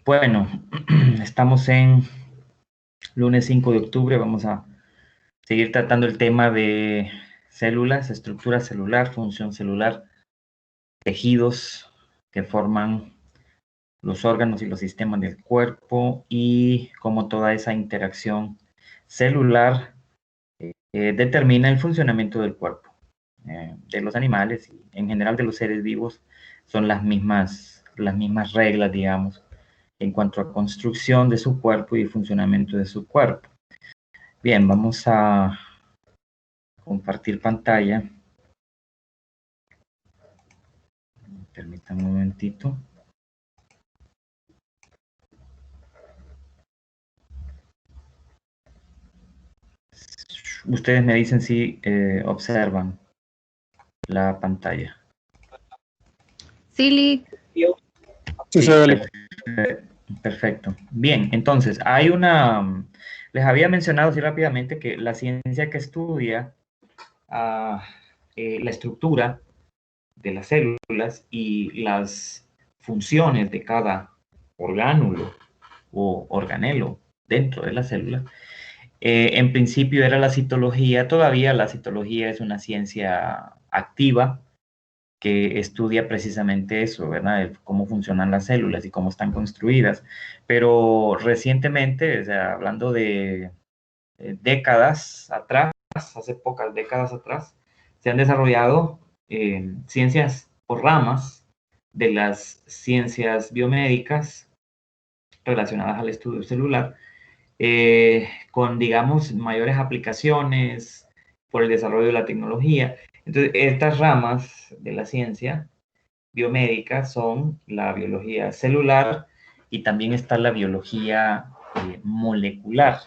Bueno, estamos en lunes 5 de octubre. Vamos a seguir tratando el tema de células, estructura celular, función celular, tejidos que forman los órganos y los sistemas del cuerpo y cómo toda esa interacción celular determina el funcionamiento del cuerpo de los animales y en general de los seres vivos. Son las mismas reglas, digamos, en cuanto a construcción de su cuerpo y funcionamiento de su cuerpo. Bien, vamos a compartir pantalla. Permítanme un momentito. Ustedes me dicen si observan la pantalla. Sí, Sí, se ve. Perfecto. Bien, entonces, les había mencionado así rápidamente que la ciencia que estudia la estructura de las células y las funciones de cada orgánulo o organelo dentro de la célula, en principio era la citología. Todavía la citología es una ciencia activa que estudia precisamente eso, ¿verdad? Cómo funcionan las células y cómo están construidas. Pero recientemente, o sea, hablando de décadas atrás, hace pocas décadas atrás, se han desarrollado ciencias o ramas de las ciencias biomédicas relacionadas al estudio celular, con, digamos, mayores aplicaciones por el desarrollo de la tecnología. Entonces, estas ramas de la ciencia biomédica son la biología celular y también está la biología molecular,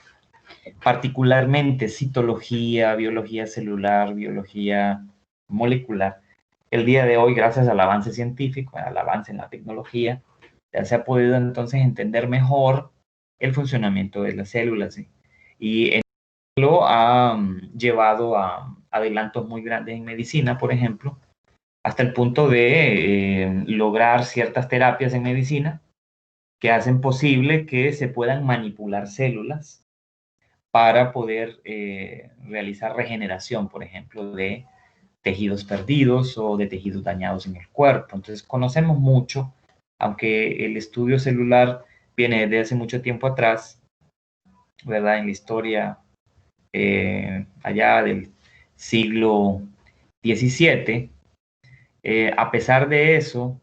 particularmente citología, biología celular, biología molecular. El día de hoy, gracias al avance científico, al avance en la tecnología, ya se ha podido entonces entender mejor el funcionamiento de las células, ¿sí? Y lo ha llevado a adelantos muy grandes en medicina, por ejemplo, hasta el punto de lograr ciertas terapias en medicina que hacen posible que se puedan manipular células para poder realizar regeneración, por ejemplo, de tejidos perdidos o de tejidos dañados en el cuerpo. Entonces, conocemos mucho, aunque el estudio celular viene desde hace mucho tiempo atrás, ¿verdad? En la historia allá del siglo XVII. A pesar de eso,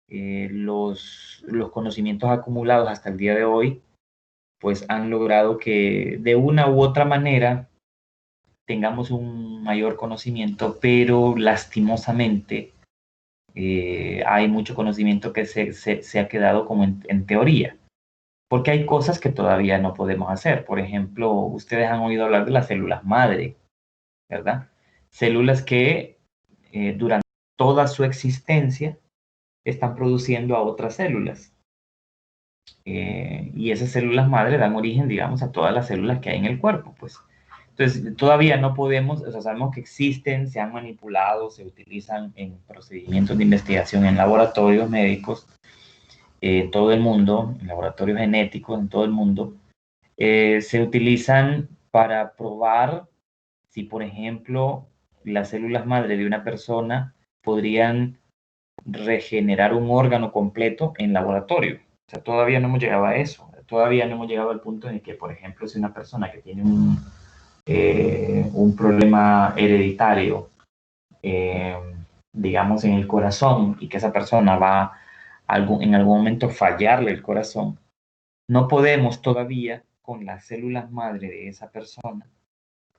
los conocimientos acumulados hasta el día de hoy, pues han logrado que de una u otra manera tengamos un mayor conocimiento, pero lastimosamente hay mucho conocimiento que se ha quedado como en teoría, porque hay cosas que todavía no podemos hacer. Por ejemplo, ustedes han oído hablar de las células madre, ¿verdad? Células que durante toda su existencia están produciendo a otras células. Y esas células madre dan origen, digamos, a todas las células que hay en el cuerpo, pues. Entonces, todavía no podemos, o sea, sabemos que existen, se han manipulado, se utilizan en procedimientos de investigación en laboratorios médicos en todo el mundo, en laboratorios genéticos en todo el mundo. Se utilizan para probar si, por ejemplo, las células madre de una persona podrían regenerar un órgano completo en laboratorio. O sea, todavía no hemos llegado a eso. Todavía no hemos llegado al punto en que, por ejemplo, si una persona que tiene un problema hereditario, digamos, en el corazón, y que esa persona va en algún momento fallarle el corazón, no podemos todavía, con las células madre de esa persona,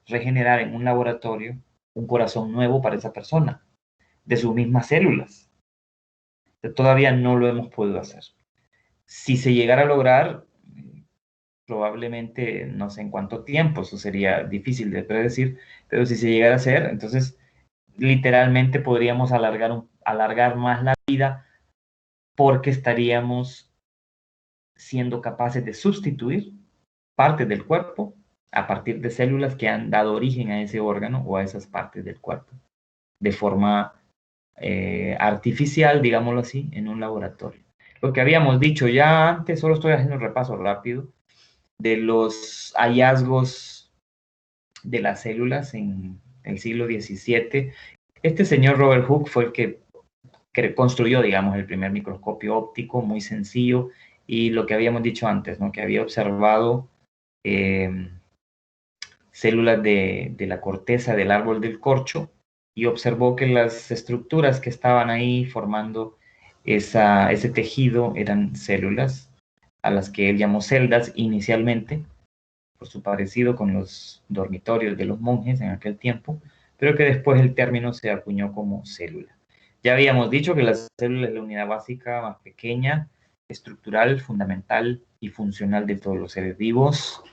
regenerar en un laboratorio un corazón nuevo para esa persona, de sus mismas células. Todavía no lo hemos podido hacer. Si se llegara a lograr, probablemente no sé en cuánto tiempo, eso sería difícil de predecir, pero si se llegara a hacer, entonces literalmente podríamos alargar más la vida, porque estaríamos siendo capaces de sustituir partes del cuerpo a partir de células que han dado origen a ese órgano o a esas partes del cuerpo, de forma artificial, digámoslo así, en un laboratorio. lo que habíamos dicho ya antes, solo estoy haciendo un repaso rápido de los hallazgos de las células en el siglo XVII. Este señor Robert Hooke fue el que construyó, digamos, el primer microscopio óptico, muy sencillo, y lo que habíamos dicho antes, ¿no? Que había observado células de la corteza del árbol del corcho y observó que las estructuras que estaban ahí formando ese tejido eran células a las que él llamó celdas inicialmente, por su parecido con los dormitorios de los monjes en aquel tiempo, pero que después el término se acuñó como célula. Ya habíamos dicho que la célula es la unidad básica más pequeña, estructural, fundamental y funcional de todos los seres vivos,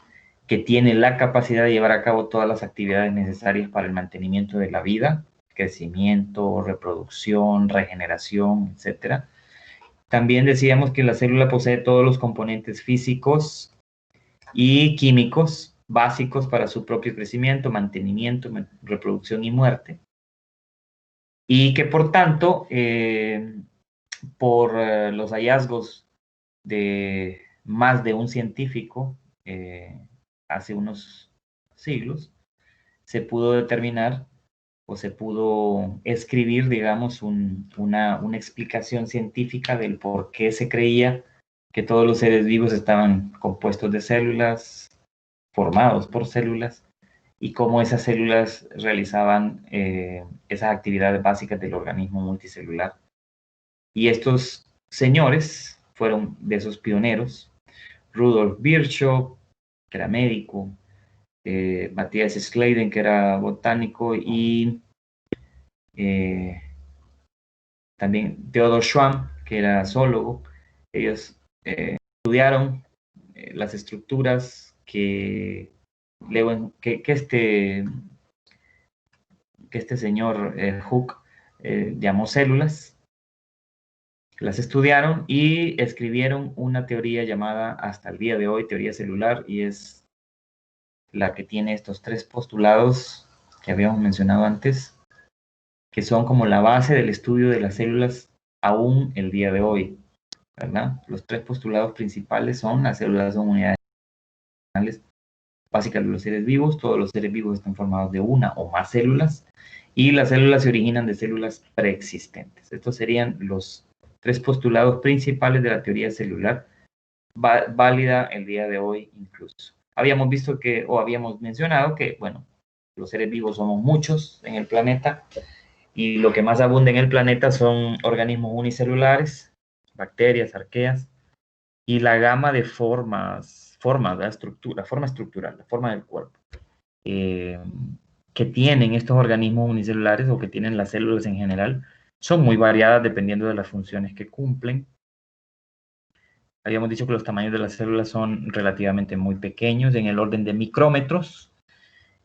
que tiene la capacidad de llevar a cabo todas las actividades necesarias para el mantenimiento de la vida, crecimiento, reproducción, regeneración, etc. También decíamos que la célula posee todos los componentes físicos y químicos básicos para su propio crecimiento, mantenimiento, reproducción y muerte. Y que por tanto, por los hallazgos de más de un científico hace unos siglos, se pudo determinar o se pudo escribir, digamos, una explicación científica del por qué se creía que todos los seres vivos estaban compuestos de células, formados por células, y cómo esas células realizaban esas actividades básicas del organismo multicelular. Y estos señores fueron de esos pioneros: Rudolf Virchow, que era médico, Matthias Schleiden, que era botánico, y también Theodor Schwamm, que era zoólogo. Ellos estudiaron las estructuras que este señor Hooke llamó células, las estudiaron y escribieron una teoría llamada hasta el día de hoy teoría celular, y es la que tiene estos tres postulados que habíamos mencionado antes, que son como la base del estudio de las células aún el día de hoy, ¿verdad? Los tres postulados principales son: las células son unidades básicas de los seres vivos, todos los seres vivos están formados de una o más células, y las células se originan de células preexistentes. Estos serían los tres postulados principales de la teoría celular, válida el día de hoy incluso. Habíamos visto que, o habíamos mencionado que, bueno, los seres vivos somos muchos en el planeta, y lo que más abunda en el planeta son organismos unicelulares, bacterias, arqueas, y la gama de forma estructural, la forma del cuerpo, que tienen estos organismos unicelulares, o que tienen las células en general, son muy variadas dependiendo de las funciones que cumplen. Habíamos dicho que los tamaños de las células son relativamente muy pequeños, en el orden de micrómetros,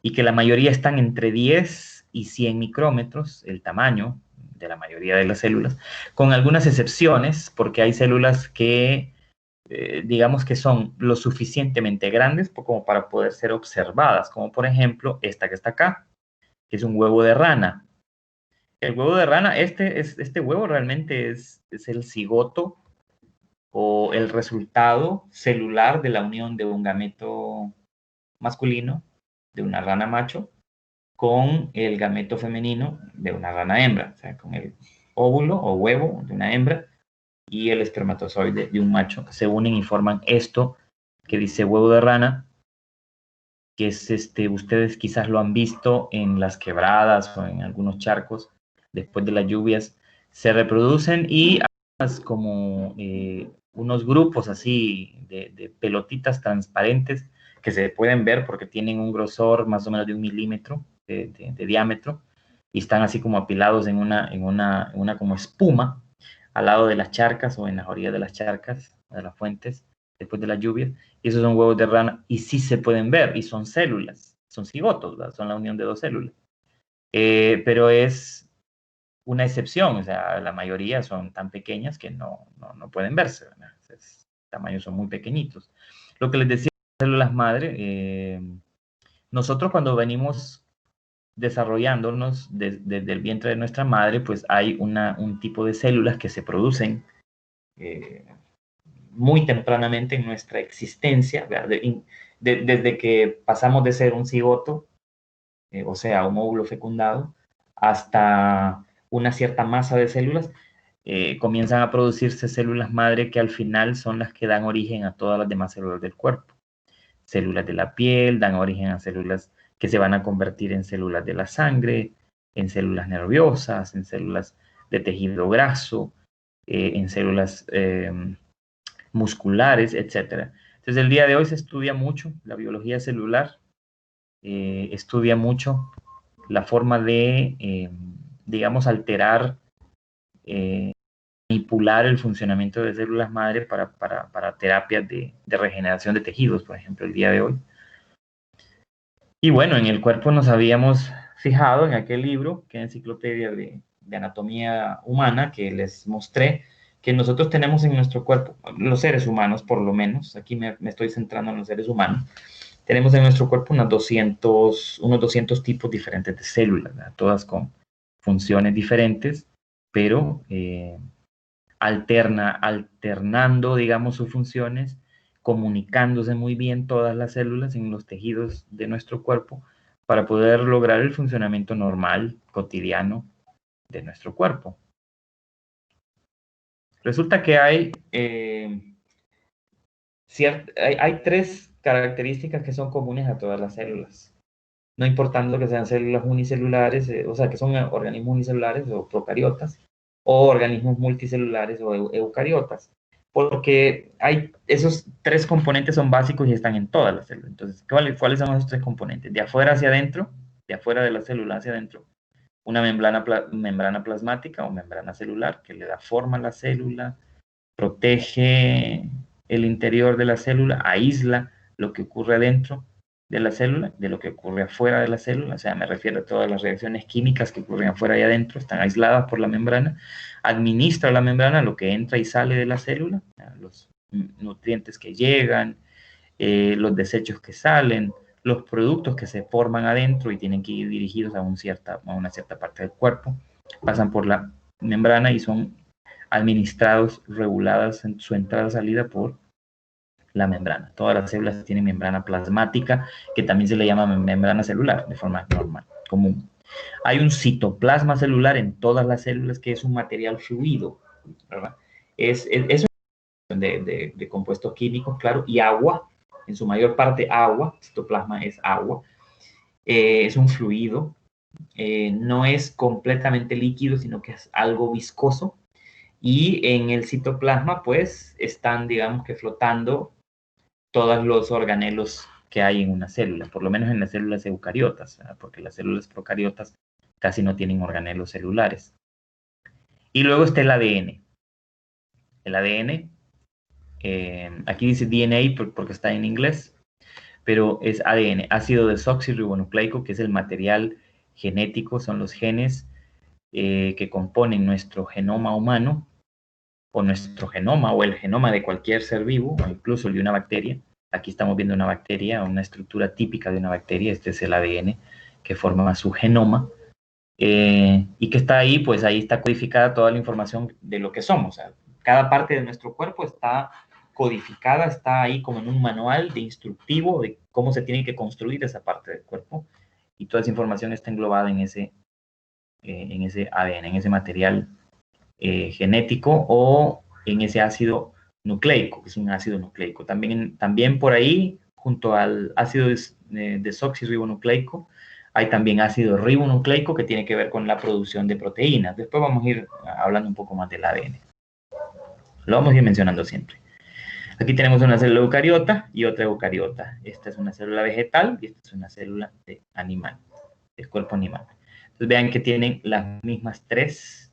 y que la mayoría están entre 10 y 100 micrómetros, el tamaño de la mayoría de las células, con algunas excepciones, porque hay células que digamos que son lo suficientemente grandes como para poder ser observadas, como por ejemplo esta que está acá, que es un huevo de rana. El huevo de rana, este huevo realmente es el cigoto o el resultado celular de la unión de un gameto masculino, de una rana macho, con el gameto femenino de una rana hembra, o sea, con el óvulo o huevo de una hembra y el espermatozoide de un macho, se unen y forman esto que dice huevo de rana, que es ustedes quizás lo han visto en las quebradas o en algunos charcos después de las lluvias, se reproducen y como unos grupos así de pelotitas transparentes que se pueden ver porque tienen un grosor más o menos de 1 milímetro de diámetro, y están así como apilados en una como espuma al lado de las charcas o en las orillas de las charcas, de las fuentes, después de las lluvias. Y esos son huevos de rana y sí se pueden ver, y son células, son cigotos, ¿verdad? Son la unión de dos células. Pero es una excepción, o sea, la mayoría son tan pequeñas que no pueden verse, ¿verdad? Tamaños son muy pequeñitos. Lo que les decía, células madre, nosotros cuando venimos desarrollándonos desde el vientre de nuestra madre, pues hay un tipo de células que se producen muy tempranamente en nuestra existencia, desde que pasamos de ser un cigoto, o sea, un óvulo fecundado, hasta una cierta masa de células, comienzan a producirse células madre que al final son las que dan origen a todas las demás células del cuerpo. Células de la piel dan origen a células que se van a convertir en células de la sangre, en células nerviosas, en células de tejido graso, en células musculares, etc. Entonces, el día de hoy se estudia mucho la biología celular, estudia mucho la forma de, digamos, alterar, manipular el funcionamiento de células madre para terapias de regeneración de tejidos, por ejemplo, el día de hoy. Y bueno, en el cuerpo nos habíamos fijado en aquel libro, que es Enciclopedia de Anatomía Humana, que les mostré, que nosotros tenemos en nuestro cuerpo, los seres humanos por lo menos, aquí me estoy centrando en los seres humanos, tenemos en nuestro cuerpo unos 200 tipos diferentes de células, ¿verdad? Todas con funciones diferentes, pero alternando, digamos, sus funciones, comunicándose muy bien todas las células en los tejidos de nuestro cuerpo para poder lograr el funcionamiento normal, cotidiano de nuestro cuerpo. Resulta que hay 3 características que son comunes a todas las células, no importando que sean células unicelulares, o sea, que son organismos unicelulares o procariotas, o organismos multicelulares o eucariotas, porque esos 3 componentes son básicos y están en todas las células. Entonces, ¿cuáles son esos 3 componentes? De afuera hacia adentro, de afuera de la célula hacia adentro, una membrana plasmática o membrana celular que le da forma a la célula, protege el interior de la célula, aísla lo que ocurre adentro de la célula, de lo que ocurre afuera de la célula, o sea, me refiero a todas las reacciones químicas que ocurren afuera y adentro, están aisladas por la membrana, administra la membrana lo que entra y sale de la célula, los nutrientes que llegan, los desechos que salen, los productos que se forman adentro y tienen que ir dirigidos a una cierta parte del cuerpo, pasan por la membrana y son administrados, reguladas en su entrada-salida por la membrana. Todas las células tienen membrana plasmática, que también se le llama membrana celular, de forma normal, común. Hay un citoplasma celular en todas las células, que es un material fluido, ¿verdad? Es de compuestos químicos, claro, y agua, en su mayor parte agua, citoplasma es agua, es un fluido, no es completamente líquido, sino que es algo viscoso, y en el citoplasma, pues, están, digamos que flotando todos los organelos que hay en una célula, por lo menos en las células eucariotas, ¿verdad? Porque las células procariotas casi no tienen organelos celulares. Y luego está el ADN. El ADN, aquí dice DNA porque está en inglés, pero es ADN, ácido desoxirribonucleico, que es el material genético, son los genes que componen nuestro genoma humano, o nuestro genoma, o el genoma de cualquier ser vivo, o incluso el de una bacteria. Aquí estamos viendo una bacteria, una estructura típica de una bacteria, este es el ADN, que forma su genoma, y que está ahí, pues ahí está codificada toda la información de lo que somos. O sea, cada parte de nuestro cuerpo está codificada, está ahí como en un manual de instructivo de cómo se tiene que construir esa parte del cuerpo, y toda esa información está englobada en ese ADN, en ese material genético, o en ese ácido nucleico, que es un ácido nucleico. También por ahí, junto al ácido desoxirribonucleico, hay también ácido ribonucleico, que tiene que ver con la producción de proteínas. Después vamos a ir hablando un poco más del ADN. Lo vamos a ir mencionando siempre. Aquí tenemos una célula eucariota y otra eucariota. Esta es una célula vegetal y esta es una célula de animal, del cuerpo animal. Entonces vean que tienen las mismas 3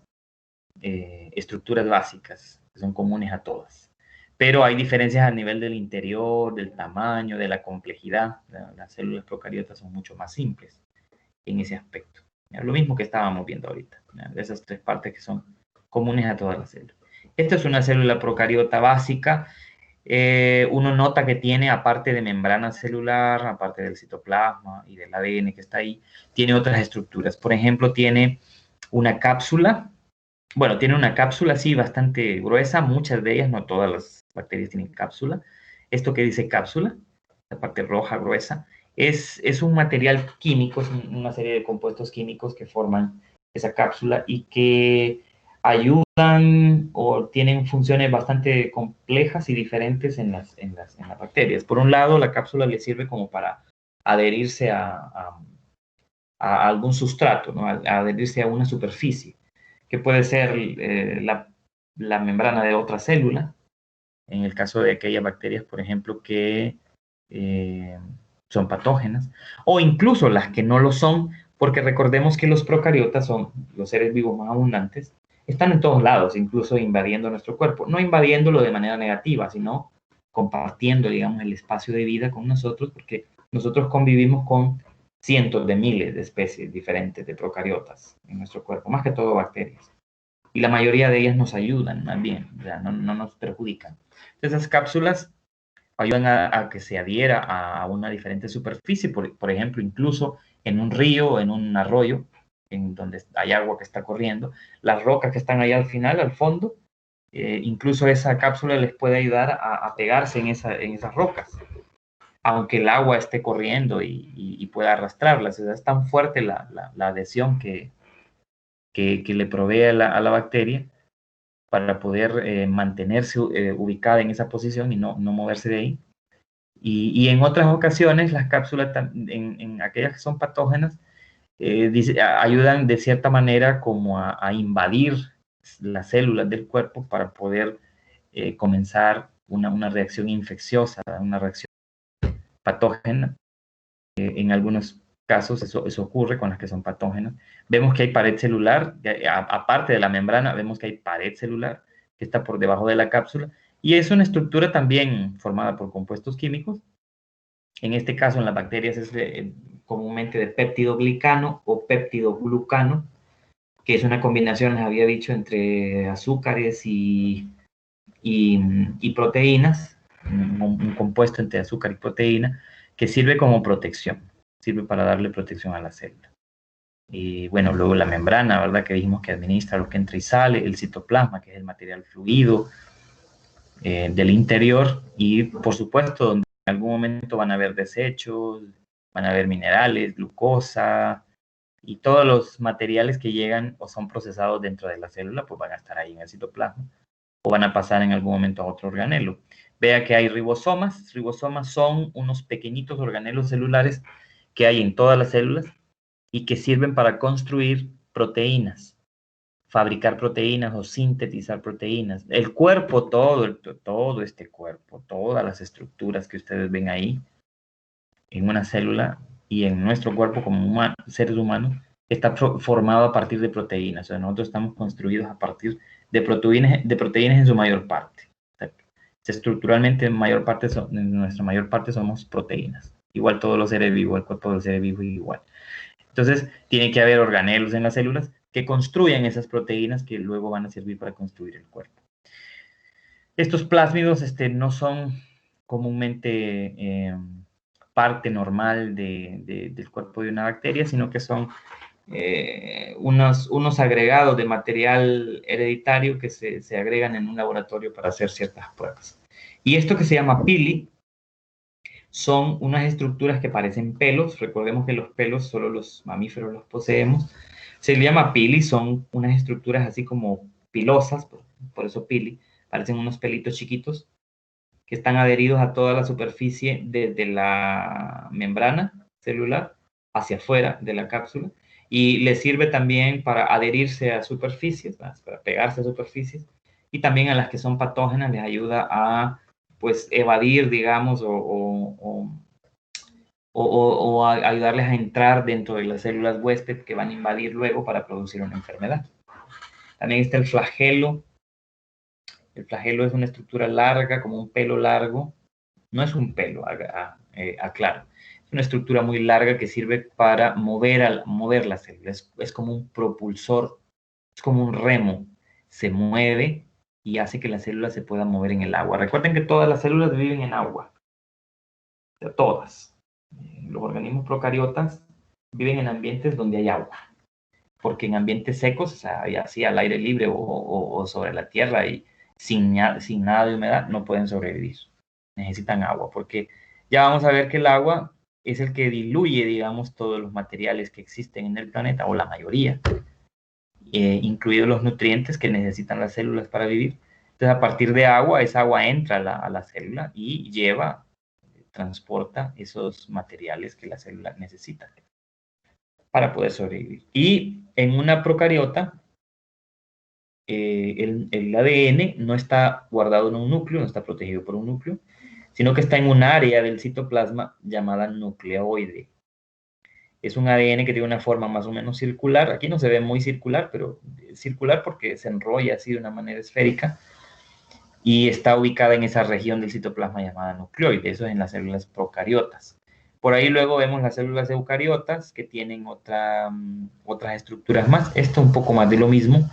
estructuras básicas, que son comunes a todas. Pero hay diferencias a nivel del interior, del tamaño, de la complejidad. Las células procariotas son mucho más simples en ese aspecto. Lo mismo que estábamos viendo ahorita, de esas 3 partes que son comunes a todas las células. Esta es una célula procariota básica. Uno nota que tiene, aparte de membrana celular, aparte del citoplasma y del ADN que está ahí, tiene otras estructuras. Por ejemplo, tiene una cápsula bueno, tiene una cápsula así bastante gruesa, muchas de ellas, no todas las bacterias tienen cápsula. Esto que dice cápsula, la parte roja gruesa, es un material químico, es una serie de compuestos químicos que forman esa cápsula y que ayudan o tienen funciones bastante complejas y diferentes en las bacterias. Por un lado, la cápsula le sirve como para adherirse a algún sustrato, ¿no? A adherirse a una superficie, que puede ser la membrana de otra célula, en el caso de aquellas bacterias, por ejemplo, que eh, son patógenas, o incluso las que no lo son, porque recordemos que los procariotas son los seres vivos más abundantes, están en todos lados, incluso invadiendo nuestro cuerpo, no invadiéndolo de manera negativa, sino compartiendo, digamos, el espacio de vida con nosotros, porque nosotros convivimos con cientos de miles de especies diferentes de procariotas en nuestro cuerpo, más que todo bacterias. Y la mayoría de ellas nos ayudan, más bien, o sea, no nos perjudican. Esas cápsulas ayudan a que se adhiera a una diferente superficie, por ejemplo, incluso en un río o en un arroyo, en donde hay agua que está corriendo, las rocas que están ahí al final, al fondo, incluso esa cápsula les puede ayudar a pegarse en esas rocas, aunque el agua esté corriendo y pueda arrastrarlas. O sea, es tan fuerte la adhesión que le provee a la bacteria para poder mantenerse ubicada en esa posición y no moverse de ahí. Y en otras ocasiones, las cápsulas, en aquellas que son patógenas, ayudan de cierta manera como a invadir las células del cuerpo para poder comenzar una reacción infecciosa, una reacción patógena. En algunos casos eso ocurre con las que son patógenas. Vemos que hay pared celular, aparte de la membrana, vemos que hay pared celular que está por debajo de la cápsula y es una estructura también formada por compuestos químicos. En este caso, en las bacterias es comúnmente de péptido glicano o péptido glucano, que es una combinación, les había dicho, entre azúcares y proteínas, un compuesto entre azúcar y proteína, que sirve como protección, sirve para darle protección a la célula. Y bueno, luego la membrana, ¿verdad? Que dijimos que administra lo que entra y sale, el citoplasma, que es el material fluido del interior, y por supuesto, donde en algún momento van a haber desechos, van a haber minerales, glucosa, y todos los materiales que llegan o son procesados dentro de la célula, pues van a estar ahí en el citoplasma o van a pasar en algún momento a otro organelo. Vea que hay ribosomas. Ribosomas son unos pequeñitos organelos celulares que hay en todas las células y que sirven para construir proteínas, fabricar proteínas o sintetizar proteínas. El cuerpo, todo este cuerpo, todas las estructuras que ustedes ven ahí en una célula y en nuestro cuerpo como seres humanos, está formado a partir de proteínas. O sea, nosotros estamos construidos a partir de proteínas en su mayor parte. O sea, estructuralmente, en nuestra mayor parte somos proteínas. Igual todos los seres vivos, el cuerpo de los seres vivos igual. Entonces, tiene que haber organelos en las células que construyan esas proteínas que luego van a servir para construir el cuerpo. Estos plásmidos no son comúnmente parte normal del cuerpo de una bacteria, sino que son unos agregados de material hereditario que se agregan en un laboratorio para hacer ciertas pruebas. Y esto que se llama pili son unas estructuras que parecen pelos. Recordemos que los pelos solo los mamíferos los poseemos. Se le llama pili, son unas estructuras así como pilosas, por eso pili, parecen unos pelitos chiquitos que están adheridos a toda la superficie desde la membrana celular hacia afuera de la cápsula y les sirve también para adherirse a superficies, para pegarse a superficies, y también a las que son patógenas les ayuda a pues evadir, digamos, o a ayudarles a entrar dentro de las células huésped que van a invadir luego para producir una enfermedad. También está el flagelo. El flagelo es una estructura larga, como un pelo largo. No es un pelo, aclaro. Es una estructura muy larga que sirve para mover la célula. Es como un propulsor, es como un remo. Se mueve y hace que la célula se pueda mover en el agua. Recuerden que todas las células viven en agua. O sea, todas. Los organismos procariotas viven en ambientes donde hay agua. porque en ambientes secos, o sea, así al aire libre o sobre la tierra y sin nada de humedad, no pueden sobrevivir. Necesitan agua, porque ya vamos a ver que el agua es el que diluye, digamos, todos los materiales que existen en el planeta, o la mayoría, incluidos los nutrientes que necesitan las células para vivir. Entonces, a partir de agua, esa agua entra a la célula y transporta esos materiales que la célula necesita para poder sobrevivir. Y en una procariota, el ADN no está guardado en un núcleo, no está protegido por un núcleo, sino que está en un área del citoplasma llamada nucleoide. Es un ADN que tiene una forma más o menos circular. Aquí no se ve muy circular, pero circular porque se enrolla así de una manera esférica y está ubicada en esa región del citoplasma llamada nucleoide. Eso es en las células procariotas. Por ahí luego vemos las células eucariotas que tienen otras estructuras más. Esto un poco más de lo mismo.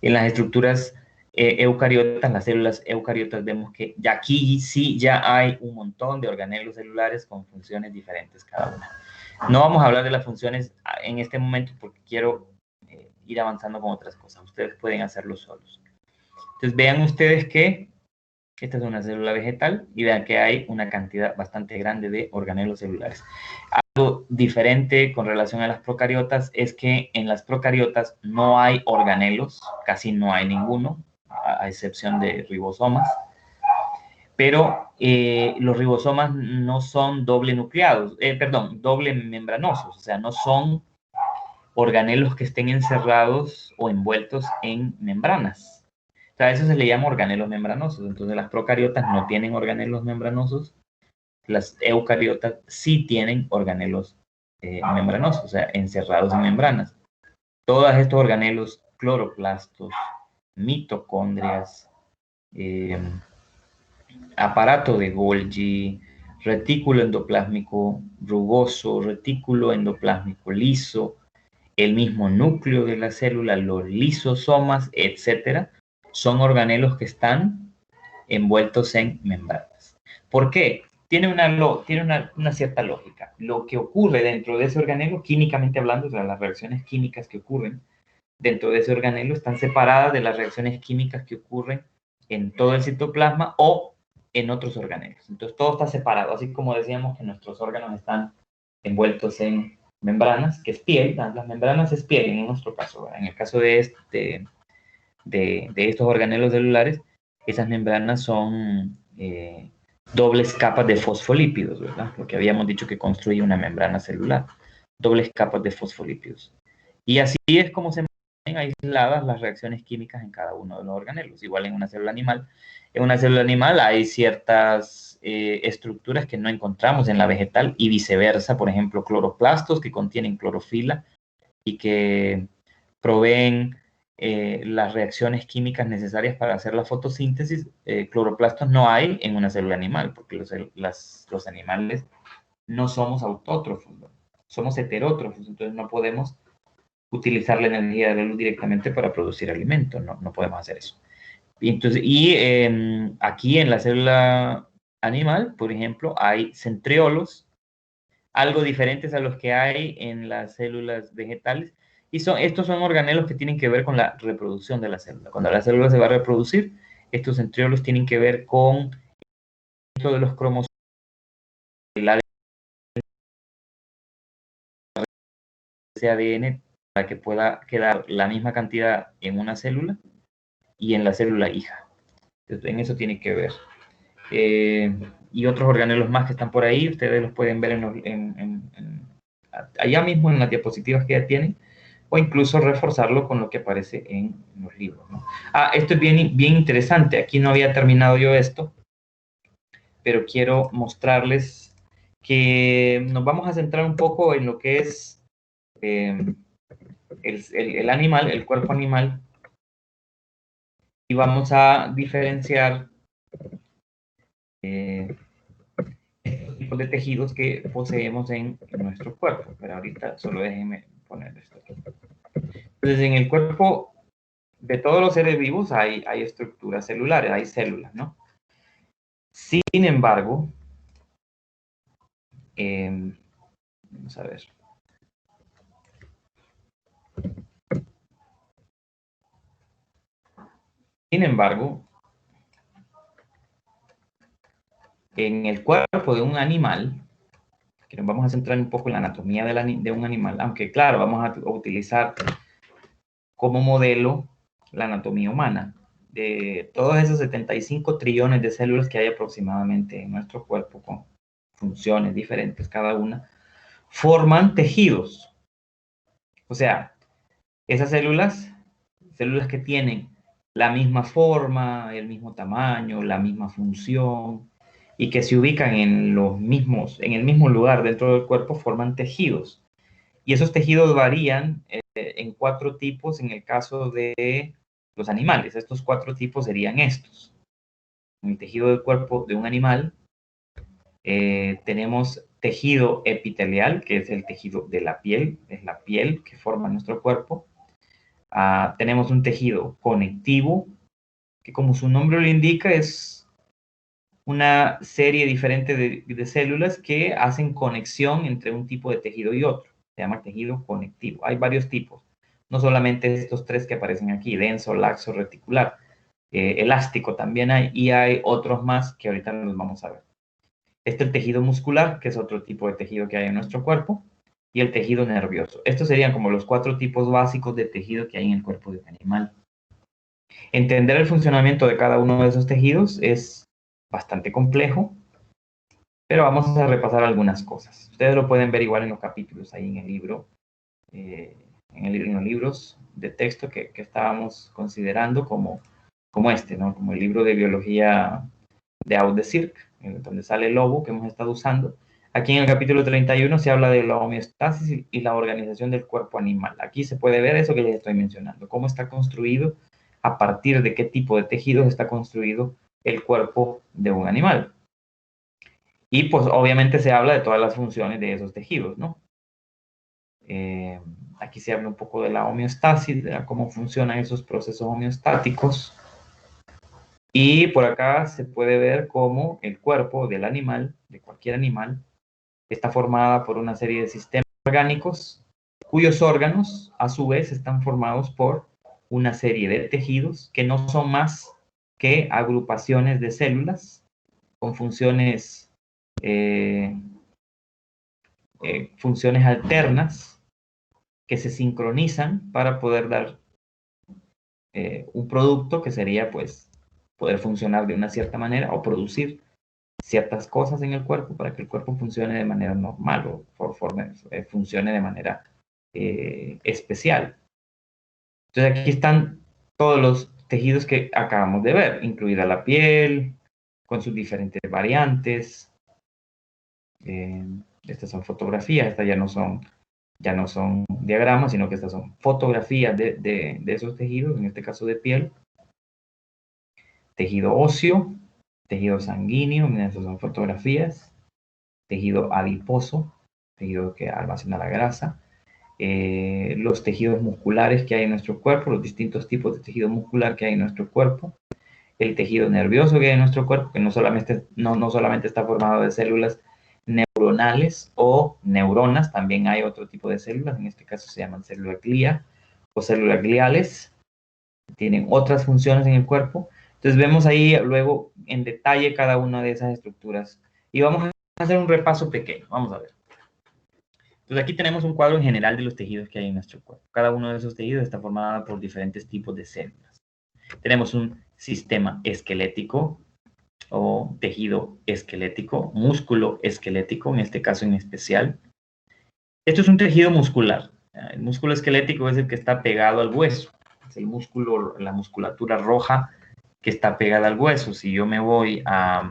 En las estructuras eucariotas, las células eucariotas, vemos que ya aquí sí ya hay un montón de organelos celulares con funciones diferentes cada una. No vamos a hablar de las funciones en este momento porque quiero ir avanzando con otras cosas. Ustedes pueden hacerlo solos. Entonces vean ustedes que esta es una célula vegetal y vean que hay una cantidad bastante grande de organelos celulares. Algo diferente con relación a las procariotas es que en las procariotas no hay organelos, casi no hay ninguno, a excepción de ribosomas. Pero los ribosomas no son doble nucleados, doble membranosos, o sea, no son organelos que estén encerrados o envueltos en membranas. O sea, a eso se le llama organelos membranosos. Entonces las procariotas no tienen organelos membranosos, las eucariotas sí tienen organelos membranosos, o sea, encerrados en membranas. Todos estos organelos, cloroplastos, mitocondrias, aparato de Golgi, retículo endoplásmico rugoso, retículo endoplásmico liso, el mismo núcleo de la célula, los lisosomas, etcétera, son organelos que están envueltos en membranas. ¿Por qué? Tiene una cierta lógica. Lo que ocurre dentro de ese organelo, químicamente hablando, o sea, las reacciones químicas que ocurren dentro de ese organelo están separadas de las reacciones químicas que ocurren en todo el citoplasma o en otros organelos. Entonces todo está separado, así como decíamos que nuestros órganos están envueltos en membranas, que es piel, las membranas es piel en nuestro caso. En el caso de estos organelos celulares, esas membranas son dobles capas de fosfolípidos, ¿verdad? Lo que habíamos dicho que construye una membrana celular, dobles capas de fosfolípidos. Y así es como se mantienen aisladas las reacciones químicas en cada uno de los organelos, igual en una célula animal. En una célula animal hay ciertas estructuras que no encontramos en la vegetal y viceversa, por ejemplo, cloroplastos que contienen clorofila y que proveen las reacciones químicas necesarias para hacer la fotosíntesis. Cloroplastos no hay en una célula animal, porque los animales no somos autótrofos, ¿no? Somos heterótrofos, entonces no podemos utilizar la energía de la luz directamente para producir alimento, no podemos hacer eso. Entonces, aquí en la célula animal, por ejemplo, hay centriolos, algo diferentes a los que hay en las células vegetales, y estos son organelos que tienen que ver con la reproducción de la célula. Cuando la célula se va a reproducir, estos centriolos tienen que ver con esto de los cromosomas, ese ADN, para que pueda quedar la misma cantidad en una célula y en la célula hija. Entonces, en eso tiene que ver. Y otros organelos más que están por ahí, ustedes los pueden ver allá mismo en las diapositivas que ya tienen, o incluso reforzarlo con lo que aparece en los libros, ¿no? Esto es bien interesante. Aquí no había terminado yo esto, pero quiero mostrarles que nos vamos a centrar un poco en lo que es el animal, el cuerpo animal, y vamos a diferenciar tipos de tejidos que poseemos en nuestro cuerpo. Pero ahorita solo déjenme poner esto aquí. Entonces, en el cuerpo de todos los seres vivos hay estructuras celulares, hay células, ¿no? Sin embargo, vamos a ver. Sin embargo, en el cuerpo de un animal, que nos vamos a centrar un poco en la anatomía de un animal, aunque claro, vamos a utilizar como modelo la anatomía humana. De todos esos 75 trillones de células que hay aproximadamente en nuestro cuerpo, con funciones diferentes cada una, forman tejidos. O sea, esas células que tienen la misma forma, el mismo tamaño, la misma función, y que se ubican en en el mismo lugar dentro del cuerpo, forman tejidos. Y esos tejidos varían en 4 tipos en el caso de los animales. Estos 4 tipos serían estos. En el tejido del cuerpo de un animal tenemos tejido epitelial, que es el tejido de la piel, es la piel que forma nuestro cuerpo. Tenemos un tejido conectivo, que como su nombre lo indica, es una serie diferente de células que hacen conexión entre un tipo de tejido y otro. Se llama tejido conectivo. Hay varios tipos, no solamente estos 3 que aparecen aquí, denso, laxo, reticular. Elástico también hay, y hay otros más que ahorita los vamos a ver. Este es el tejido muscular, que es otro tipo de tejido que hay en nuestro cuerpo, y el tejido nervioso. Estos serían como los 4 tipos básicos de tejido que hay en el cuerpo de un animal. Entender el funcionamiento de cada uno de esos tejidos es bastante complejo, pero vamos a repasar algunas cosas. Ustedes lo pueden ver igual en los capítulos, ahí en el libro, en los libros de texto que estábamos considerando como este, ¿no? Como el libro de biología de Out the Cirque, donde sale el lobo que hemos estado usando. Aquí en el capítulo 31 se habla de la homeostasis y la organización del cuerpo animal. Aquí se puede ver eso que les estoy mencionando, cómo está construido, a partir de qué tipo de tejidos está construido el cuerpo de un animal. Y pues obviamente se habla de todas las funciones de esos tejidos, ¿no? Aquí se habla un poco de la homeostasis, de cómo funcionan esos procesos homeostáticos. Y por acá se puede ver cómo el cuerpo del animal, de cualquier animal, está formada por una serie de sistemas orgánicos, cuyos órganos, a su vez, están formados por una serie de tejidos que no son más que agrupaciones de células con funciones funciones alternas que se sincronizan para poder dar un producto que sería, pues, poder funcionar de una cierta manera o producir ciertas cosas en el cuerpo para que el cuerpo funcione de manera normal o funcione de manera especial. Entonces aquí están todos los tejidos que acabamos de ver, incluida la piel, con sus diferentes variantes. Estas son fotografías, estas ya no son diagramas, sino que estas son fotografías de esos tejidos, en este caso de piel. Tejido óseo, tejido sanguíneo, estas son fotografías. Tejido adiposo, tejido que almacena la grasa. Los tejidos musculares que hay en nuestro cuerpo, los distintos tipos de tejido muscular que hay en nuestro cuerpo. El tejido nervioso que hay en nuestro cuerpo, que no solamente está formado de células neuronales o neuronas, también hay otro tipo de células, en este caso se llaman células glía o células gliales, tienen otras funciones en el cuerpo. Entonces vemos ahí luego en detalle cada una de esas estructuras. Y vamos a hacer un repaso pequeño, vamos a ver. Entonces aquí tenemos un cuadro en general de los tejidos que hay en nuestro cuerpo. Cada uno de esos tejidos está formado por diferentes tipos de células. Tenemos un sistema esquelético o tejido esquelético, músculo esquelético, en este caso en especial. Esto es un tejido muscular. El músculo esquelético es el que está pegado al hueso. Es el músculo, la musculatura roja que está pegada al hueso. Si yo me voy a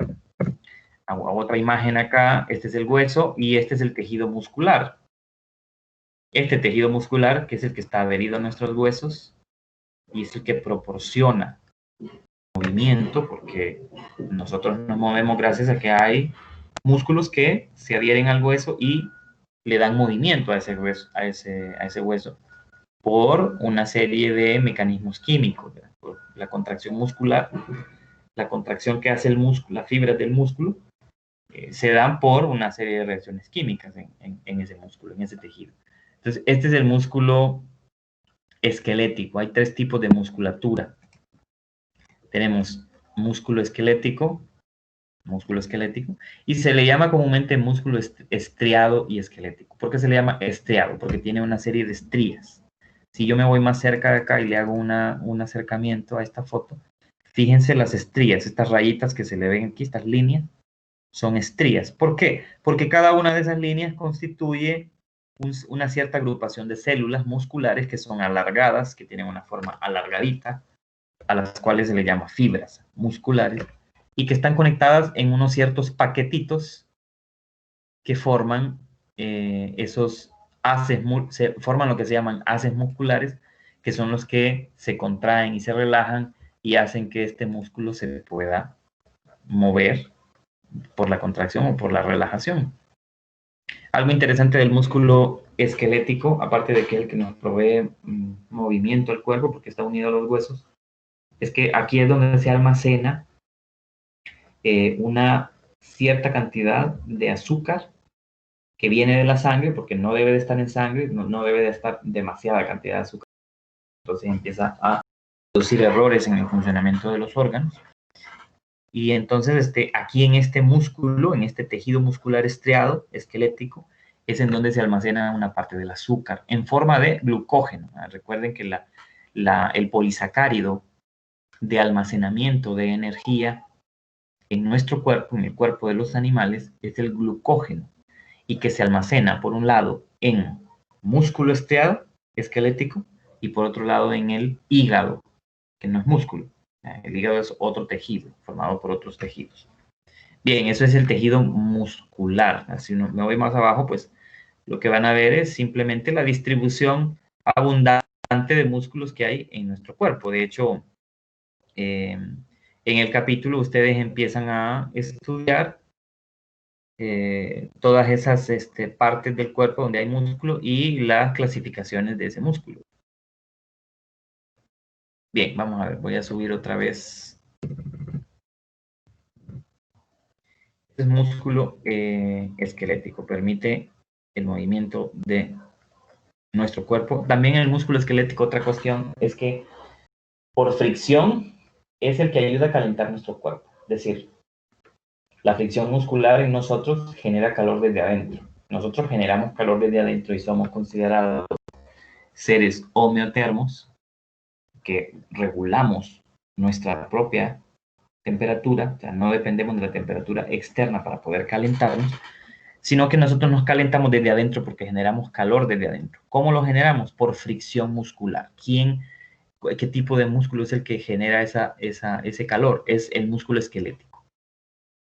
otra imagen acá, este es el hueso y este es el tejido muscular. Este tejido muscular, que es el que está adherido a nuestros huesos y es el que proporciona movimiento, porque nosotros nos movemos gracias a que hay músculos que se adhieren al hueso y le dan movimiento a ese hueso, a ese hueso por una serie de mecanismos químicos, por la contracción muscular, la contracción que hace el músculo, las fibras del músculo, se dan por una serie de reacciones químicas en ese músculo, en ese tejido. Entonces, este es el músculo esquelético. Hay 3 tipos de musculatura. Tenemos músculo esquelético, y se le llama comúnmente músculo estriado y esquelético. ¿Por qué se le llama estriado? Porque tiene una serie de estrías. Si yo me voy más cerca de acá y le hago un acercamiento a esta foto, fíjense las estrías, estas rayitas que se le ven aquí, estas líneas, son estrías. ¿Por qué? Porque cada una de esas líneas constituye una cierta agrupación de células musculares que son alargadas, que tienen una forma alargadita, a las cuales se le llama fibras musculares, y que están conectadas en unos ciertos paquetitos que forman esos haces, forman lo que se llaman haces musculares, que son los que se contraen y se relajan y hacen que este músculo se pueda mover por la contracción o por la relajación. Algo interesante del músculo esquelético, aparte de que es el que nos provee movimiento al cuerpo porque está unido a los huesos, es que aquí es donde se almacena una cierta cantidad de azúcar que viene de la sangre, porque no debe de estar en sangre, no debe de estar demasiada cantidad de azúcar. Entonces empieza a producir errores en el funcionamiento de los órganos. Y entonces aquí en este músculo, en este tejido muscular estriado, esquelético, es en donde se almacena una parte del azúcar en forma de glucógeno. Recuerden que el polisacárido de almacenamiento de energía en nuestro cuerpo, en el cuerpo de los animales, es el glucógeno, y que se almacena por un lado en músculo estriado, esquelético, y por otro lado en el hígado, que no es músculo. El hígado es otro tejido, formado por otros tejidos. Bien, eso es el tejido muscular. Si me voy más abajo, pues lo que van a ver es simplemente la distribución abundante de músculos que hay en nuestro cuerpo. De hecho, en el capítulo ustedes empiezan a estudiar todas esas partes del cuerpo donde hay músculo y las clasificaciones de ese músculo. Bien, vamos a ver, voy a subir otra vez. Este es músculo esquelético, permite el movimiento de nuestro cuerpo. También el músculo esquelético, otra cuestión es que por fricción es el que ayuda a calentar nuestro cuerpo. Es decir, la fricción muscular en nosotros genera calor desde adentro. Nosotros generamos calor desde adentro y somos considerados seres homeotermos, que regulamos nuestra propia temperatura, o sea, no dependemos de la temperatura externa para poder calentarnos, sino que nosotros nos calentamos desde adentro porque generamos calor desde adentro. ¿Cómo lo generamos? Por fricción muscular. ¿Qué tipo de músculo es el que genera ese calor? Es el músculo esquelético.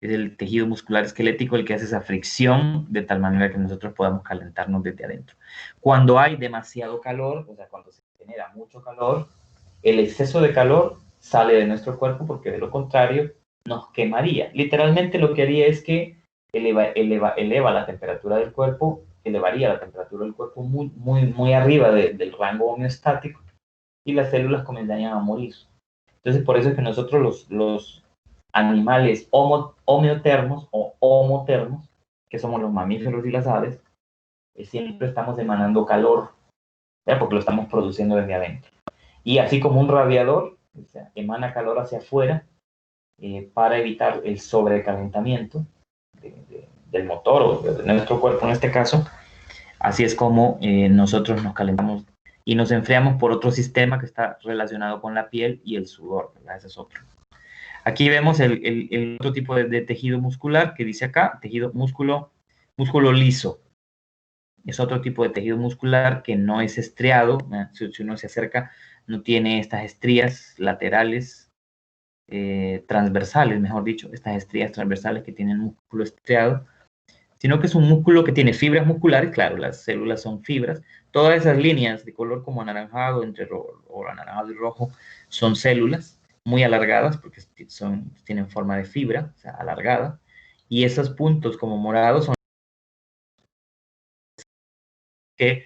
Es el tejido muscular esquelético el que hace esa fricción de tal manera que nosotros podamos calentarnos desde adentro. Cuando hay demasiado calor, o sea, cuando se genera mucho calor, el exceso de calor sale de nuestro cuerpo porque de lo contrario nos quemaría. Literalmente lo que haría es que eleva la temperatura del cuerpo, elevaría la temperatura del cuerpo muy arriba del rango homeostático y las células comenzarían a morir. Entonces por eso es que nosotros los animales homeotermos o homotermos, que somos los mamíferos y las aves, siempre estamos emanando calor, porque lo estamos produciendo desde adentro. Y así como un radiador, o sea, emana calor hacia afuera para evitar el sobrecalentamiento del motor o de nuestro cuerpo en este caso, así es como nosotros nos calentamos y nos enfriamos por otro sistema que está relacionado con la piel y el sudor, ¿verdad? Ese es otro. Aquí vemos el otro tipo de tejido muscular que dice acá, músculo liso. Es otro tipo de tejido muscular que no es estriado. Si uno se acerca, no tiene estas estrías laterales, transversales, mejor dicho, estas estrías transversales que tienen músculo estriado, sino que es un músculo que tiene fibras musculares. Claro, las células son fibras. Todas esas líneas de color como anaranjado, o anaranjado y rojo, son células muy alargadas porque tienen forma de fibra, o sea, alargada. Y esos puntos como morados son que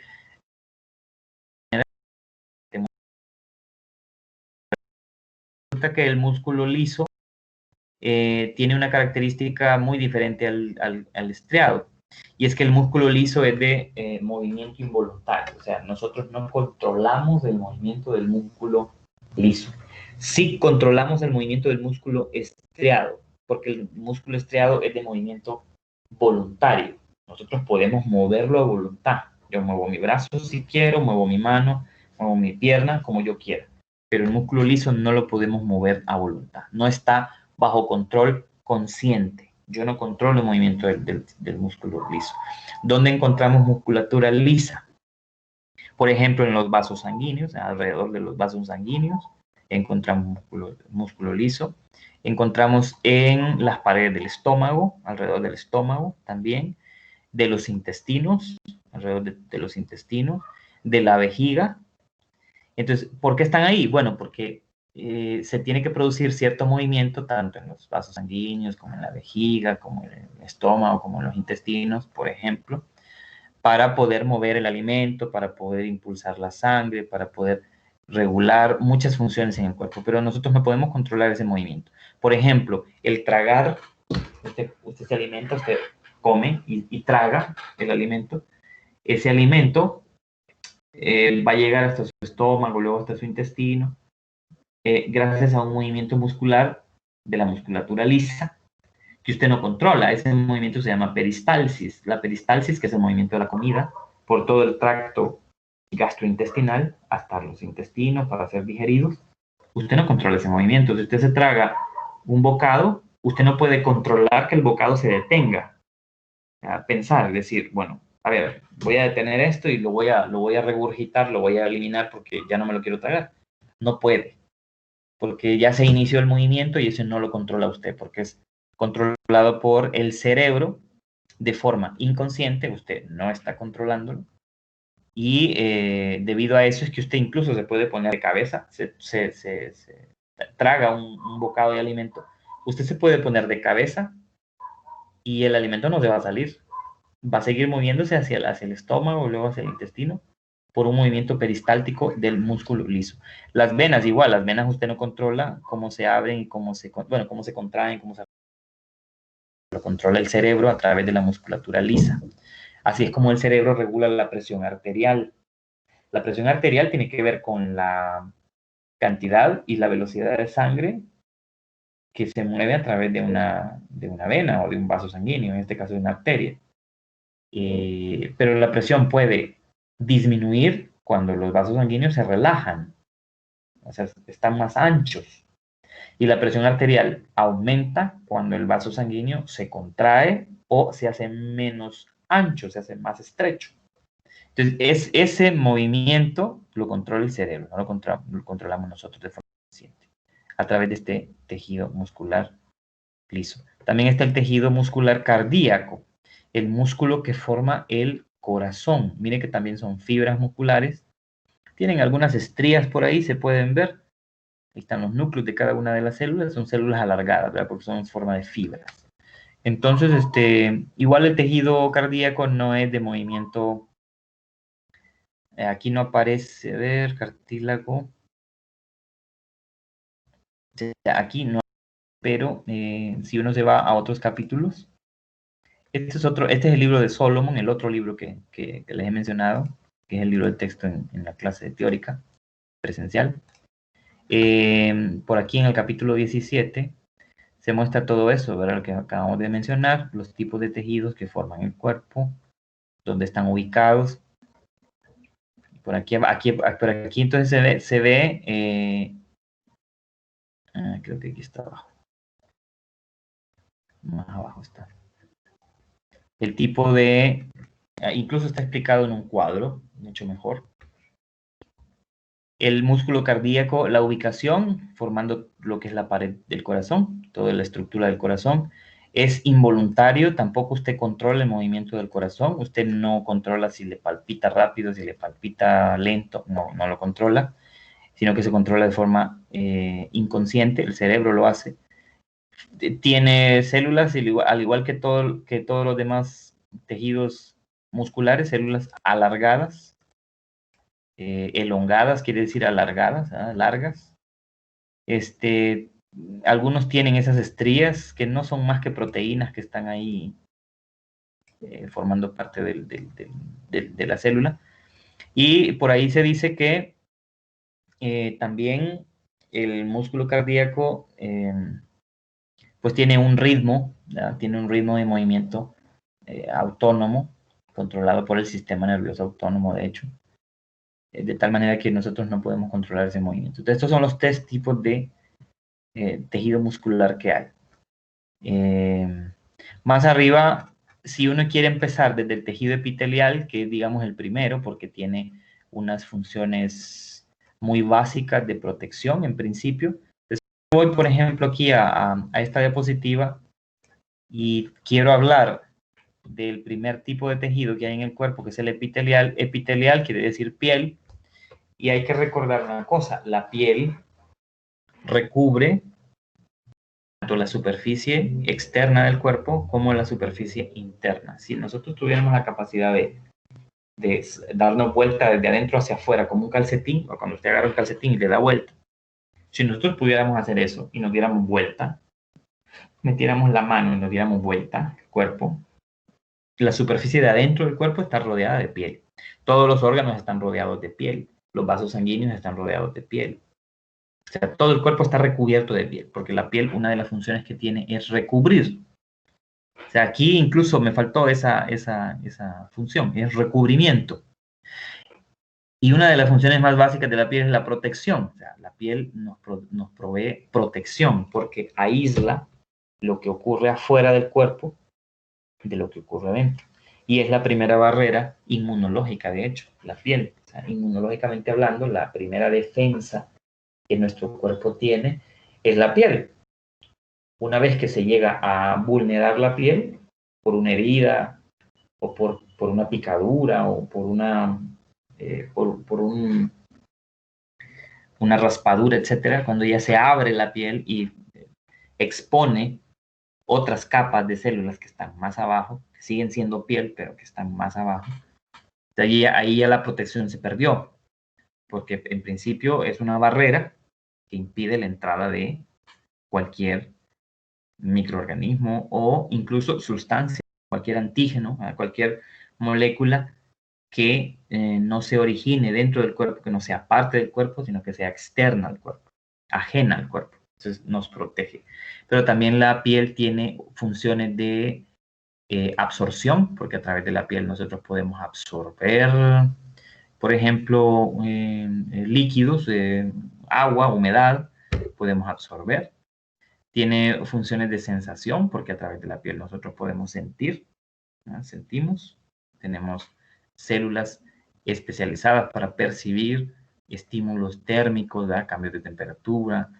resulta que el músculo liso tiene una característica muy diferente al estriado, y es que el músculo liso es de movimiento involuntario, o sea, nosotros no controlamos el movimiento del músculo liso. si controlamos el movimiento del músculo estriado, porque el músculo estriado es de movimiento voluntario. Nosotros podemos moverlo a voluntad. Yo muevo mi brazo si quiero, muevo mi mano, muevo mi pierna como yo quiera. Pero el músculo liso no lo podemos mover a voluntad. No está bajo control consciente. Yo no controlo el movimiento del músculo liso. ¿Dónde encontramos musculatura lisa? Por ejemplo, en los vasos sanguíneos, alrededor de los vasos sanguíneos, encontramos músculo liso. Encontramos en las paredes del estómago, alrededor del estómago también, de los intestinos, alrededor de los intestinos, de la vejiga. Entonces, ¿por qué están ahí? Bueno, porque se tiene que producir cierto movimiento tanto en los vasos sanguíneos como en la vejiga, como en el estómago, como en los intestinos, por ejemplo, para poder mover el alimento, para poder impulsar la sangre, para poder regular muchas funciones en el cuerpo, pero nosotros no podemos controlar ese movimiento. Por ejemplo, el tragar, usted se alimenta, usted come y traga el alimento, ese alimento va a llegar hasta su estómago, luego hasta su intestino, gracias a un movimiento muscular de la musculatura lisa, que usted no controla. Ese movimiento se llama peristalsis. La peristalsis, que es el movimiento de la comida, por todo el tracto gastrointestinal hasta los intestinos para ser digeridos. Usted no controla ese movimiento. Si usted se traga un bocado, usted no puede controlar que el bocado se detenga. A pensar, decir, bueno, a ver, voy a detener esto y lo voy a regurgitar, lo voy a eliminar porque ya no me lo quiero tragar. No puede, porque ya se inició el movimiento y eso no lo controla usted, porque es controlado por el cerebro de forma inconsciente, usted no está controlándolo, y debido a eso es que usted incluso se puede poner de cabeza, se traga un bocado de alimento, usted se puede poner de cabeza y el alimento no se va a salir, va a seguir moviéndose hacia el estómago, luego hacia el intestino, por un movimiento peristáltico del músculo liso. Las venas, igual, las venas usted no controla cómo se abren y cómo se contraen, cómo se lo controla el cerebro a través de la musculatura lisa. Así es como el cerebro regula la presión arterial. La presión arterial tiene que ver con la cantidad y la velocidad de sangre que se mueve a través de una vena o de un vaso sanguíneo, en este caso de una arteria. Pero la presión puede disminuir cuando los vasos sanguíneos se relajan, o sea, están más anchos. Y la presión arterial aumenta cuando el vaso sanguíneo se contrae o se hace menos ancho, se hace más estrecho. Entonces, ese movimiento lo controla el cerebro, no lo controlamos nosotros de forma consciente, a través de este tejido muscular liso. También está el tejido muscular cardíaco, el músculo que forma el corazón. Mire que también son fibras musculares. Tienen algunas estrías por ahí, se pueden ver. Ahí están los núcleos de cada una de las células, son células alargadas, ¿verdad? Porque son en forma de fibras. Entonces, igual el tejido cardíaco no es de movimiento. Aquí no aparece, a ver, cartílago. Aquí no, pero si uno se va a otros capítulos, este es el libro de Solomon, el otro libro que les he mencionado, que es el libro de texto en la clase teórica presencial. Por aquí en el capítulo 17 se muestra todo eso, ¿verdad? Lo que acabamos de mencionar, los tipos de tejidos que forman el cuerpo, dónde están ubicados. Por aquí entonces se ve creo que aquí está abajo. Más abajo está. El tipo de, incluso está explicado en un cuadro, mucho mejor. El músculo cardíaco, la ubicación, formando lo que es la pared del corazón, toda la estructura del corazón. Es involuntario, tampoco usted controla el movimiento del corazón, usted no controla si le palpita rápido, si le palpita lento, no lo controla, sino que se controla de forma inconsciente, el cerebro lo hace. Tiene células, al igual que todos los demás tejidos musculares, células alargadas, elongadas, quiere decir alargadas, largas. Algunos tienen esas estrías que no son más que proteínas que están ahí formando parte de la célula. Y por ahí se dice que también el músculo cardíaco pues tiene un ritmo, ¿verdad? Tiene un ritmo de movimiento autónomo, controlado por el sistema nervioso autónomo, de hecho, de tal manera que nosotros no podemos controlar ese movimiento. Entonces, estos son los tres tipos de tejido muscular que hay. Más arriba, si uno quiere empezar desde el tejido epitelial, que es, digamos, el primero, porque tiene unas funciones muy básicas de protección en principio. Entonces, voy, por ejemplo, aquí a esta diapositiva y quiero hablar del primer tipo de tejido que hay en el cuerpo, que es el epitelial. Epitelial quiere decir piel, y hay que recordar una cosa: la piel recubre tanto la superficie externa del cuerpo como la superficie interna. Si nosotros tuviéramos la capacidad de darnos vuelta desde adentro hacia afuera como un calcetín, o cuando usted agarra un calcetín y le da vuelta, si nosotros pudiéramos hacer eso y nos diéramos vuelta, metiéramos la mano y nos diéramos vuelta el cuerpo, la superficie de adentro del cuerpo está rodeada de piel. Todos los órganos están rodeados de piel. Los vasos sanguíneos están rodeados de piel. O sea, todo el cuerpo está recubierto de piel, porque la piel, una de las funciones que tiene es recubrir. O sea, aquí incluso me faltó esa función, es recubrimiento. Y una de las funciones más básicas de la piel es la protección. O sea, la piel nos provee protección porque aísla lo que ocurre afuera del cuerpo de lo que ocurre adentro. Y es la primera barrera inmunológica, de hecho, la piel. O sea, inmunológicamente hablando, la primera defensa que nuestro cuerpo tiene es la piel. Una vez que se llega a vulnerar la piel por una herida o por una picadura o por una raspadura, etcétera, cuando ya se abre la piel y expone otras capas de células que están más abajo, que siguen siendo piel, pero que están más abajo, ahí ya la protección se perdió, porque en principio es una barrera que impide la entrada de cualquier microorganismo o incluso sustancia, cualquier antígeno, cualquier molécula que no se origine dentro del cuerpo, que no sea parte del cuerpo, sino que sea externa al cuerpo, ajena al cuerpo. Entonces nos protege. Pero también la piel tiene funciones de absorción, porque a través de la piel nosotros podemos absorber, por ejemplo, líquidos, agua, humedad, podemos absorber. Tiene funciones de sensación, porque a través de la piel nosotros podemos sentir, ¿no? Sentimos, tenemos células especializadas para percibir estímulos térmicos, ¿verdad? Cambios de temperatura,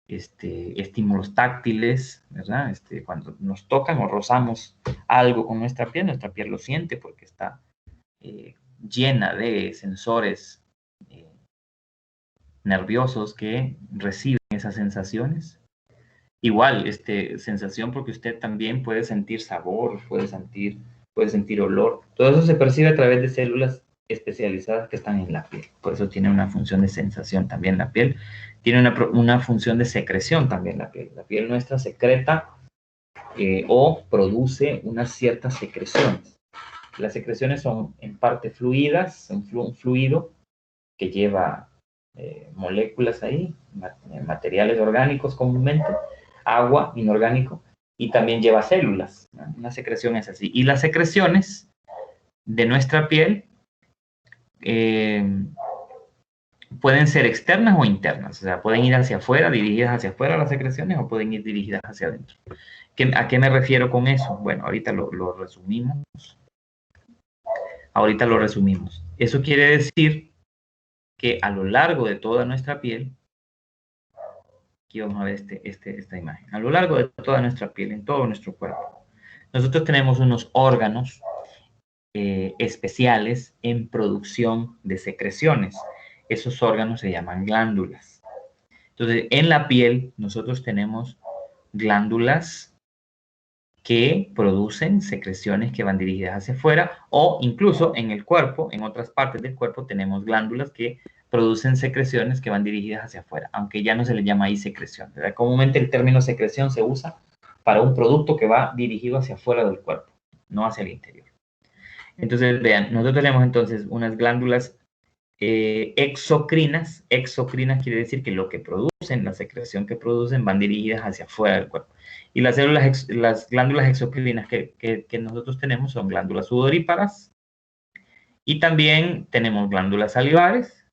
estímulos táctiles, ¿verdad? Cuando nos tocan o rozamos algo con nuestra piel lo siente porque está llena de sensores nerviosos que reciben esas sensaciones. Igual, sensación porque usted también puede sentir sabor, puede sentir olor. Todo eso se percibe a través de células especializadas que están en la piel. Por eso tiene una función de sensación también la piel. Tiene una función de secreción también la piel. La piel nuestra secreta o produce unas ciertas secreciones. Las secreciones son en parte fluidas, un fluido que lleva moléculas ahí, materiales orgánicos comúnmente, agua inorgánico, y también lleva células, ¿no? Una secreción es así. Y las secreciones de nuestra piel pueden ser externas o internas, o sea, pueden ir hacia afuera, dirigidas hacia afuera las secreciones, o pueden ir dirigidas hacia adentro. ¿A qué me refiero con eso? Bueno, ahorita lo resumimos. Eso quiere decir que a lo largo de toda nuestra piel, aquí vamos a ver esta imagen, a lo largo de toda nuestra piel, en todo nuestro cuerpo, nosotros tenemos unos órganos especiales en producción de secreciones. Esos órganos se llaman glándulas. Entonces, en la piel nosotros tenemos glándulas que producen secreciones que van dirigidas hacia afuera, o incluso en el cuerpo, en otras partes del cuerpo, tenemos glándulas que producen secreciones que van dirigidas hacia afuera, aunque ya no se le llama ahí secreción, ¿verdad? Comúnmente el término secreción se usa para un producto que va dirigido hacia afuera del cuerpo, no hacia el interior. Entonces, vean, nosotros tenemos entonces unas glándulas exocrinas. Exocrinas quiere decir que lo que producen, la secreción que producen, van dirigidas hacia afuera del cuerpo. Y las las glándulas exocrinas que nosotros tenemos son glándulas sudoríparas, y también tenemos glándulas salivares.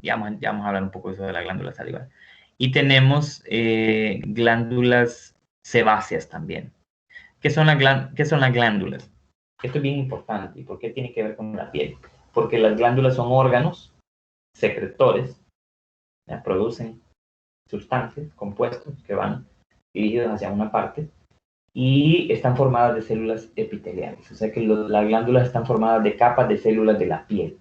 Ya vamos a hablar un poco de eso de las glándulas salivares. Y tenemos glándulas sebáceas también. ¿Qué son las glándulas? Esto es bien importante. ¿Y por qué tiene que ver con la piel? Porque las glándulas son órganos secretores, ya, producen sustancias, compuestos que van dirigidos hacia una parte, y están formadas de células epiteliales. O sea que las glándulas están formadas de capas de células de la piel.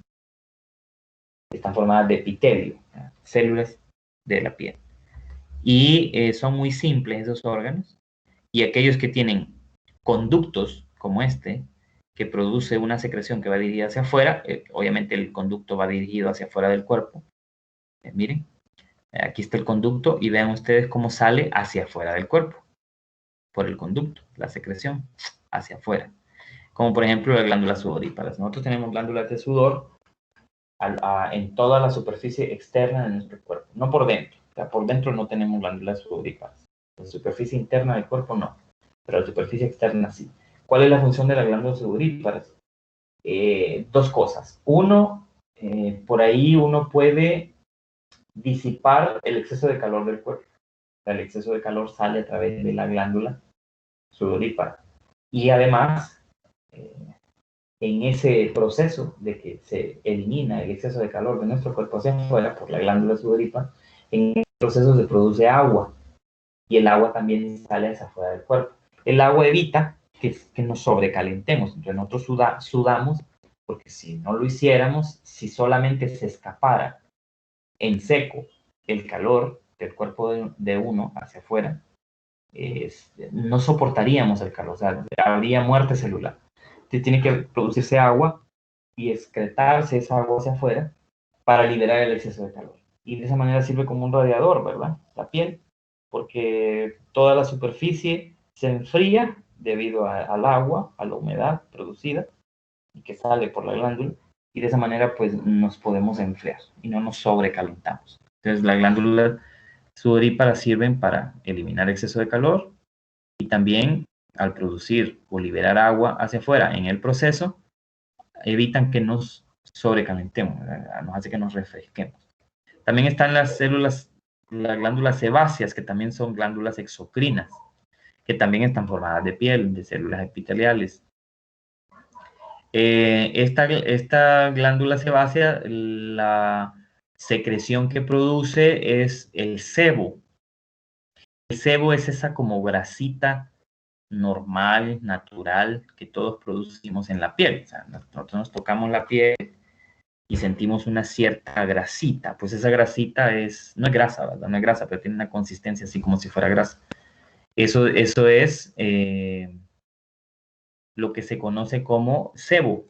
Están formadas de epitelio, ¿ya? Células de la piel. Y son muy simples esos órganos, y aquellos que tienen conductos como este, que produce una secreción que va dirigida hacia afuera, obviamente el conducto va dirigido hacia afuera del cuerpo. Miren, aquí está el conducto y vean ustedes cómo sale hacia afuera del cuerpo, por el conducto, la secreción hacia afuera. Como por ejemplo las glándulas sudoríparas. Nosotros tenemos glándulas de sudor en toda la superficie externa de nuestro cuerpo, no por dentro. O sea, por dentro no tenemos glándulas sudoríparas. La superficie interna del cuerpo no, pero la superficie externa sí. ¿Cuál es la función de las glándulas sudoríparas? Dos cosas. Uno, por ahí uno puede disipar el exceso de calor del cuerpo. O sea, el exceso de calor sale a través de la glándula sudorípara. Y además, en ese proceso de que se elimina el exceso de calor de nuestro cuerpo hacia afuera por la glándula sudorípara, en ese proceso se produce agua, y el agua también sale hacia afuera del cuerpo. El agua evita que nos sobrecalentemos. Entonces nosotros sudamos, porque si no lo hiciéramos, si solamente se escapara en seco el calor del cuerpo de uno hacia afuera, no soportaríamos el calor, o sea, habría muerte celular. Entonces tiene que producirse agua y excretarse esa agua hacia afuera para liberar el exceso de calor. Y de esa manera sirve como un radiador, ¿verdad? La piel, porque toda la superficie se enfría debido al agua, a la humedad producida y que sale por la glándula, y de esa manera pues nos podemos enfriar y no nos sobrecalentamos. Entonces las glándulas sudoríparas sirven para eliminar exceso de calor, y también al producir o liberar agua hacia afuera en el proceso, evitan que nos sobrecalentemos, nos hace que nos refresquemos. También están las glándulas sebáceas, que también son glándulas exocrinas, que también están formadas de piel, de células epiteliales. Esta glándula sebácea, la secreción que produce es el sebo. El sebo es esa como grasita normal, natural, que todos producimos en la piel. O sea, nosotros nos tocamos la piel y sentimos una cierta grasita. Pues esa grasita no es grasa, ¿verdad? No es grasa, pero tiene una consistencia así como si fuera grasa. Eso es lo que se conoce como sebo.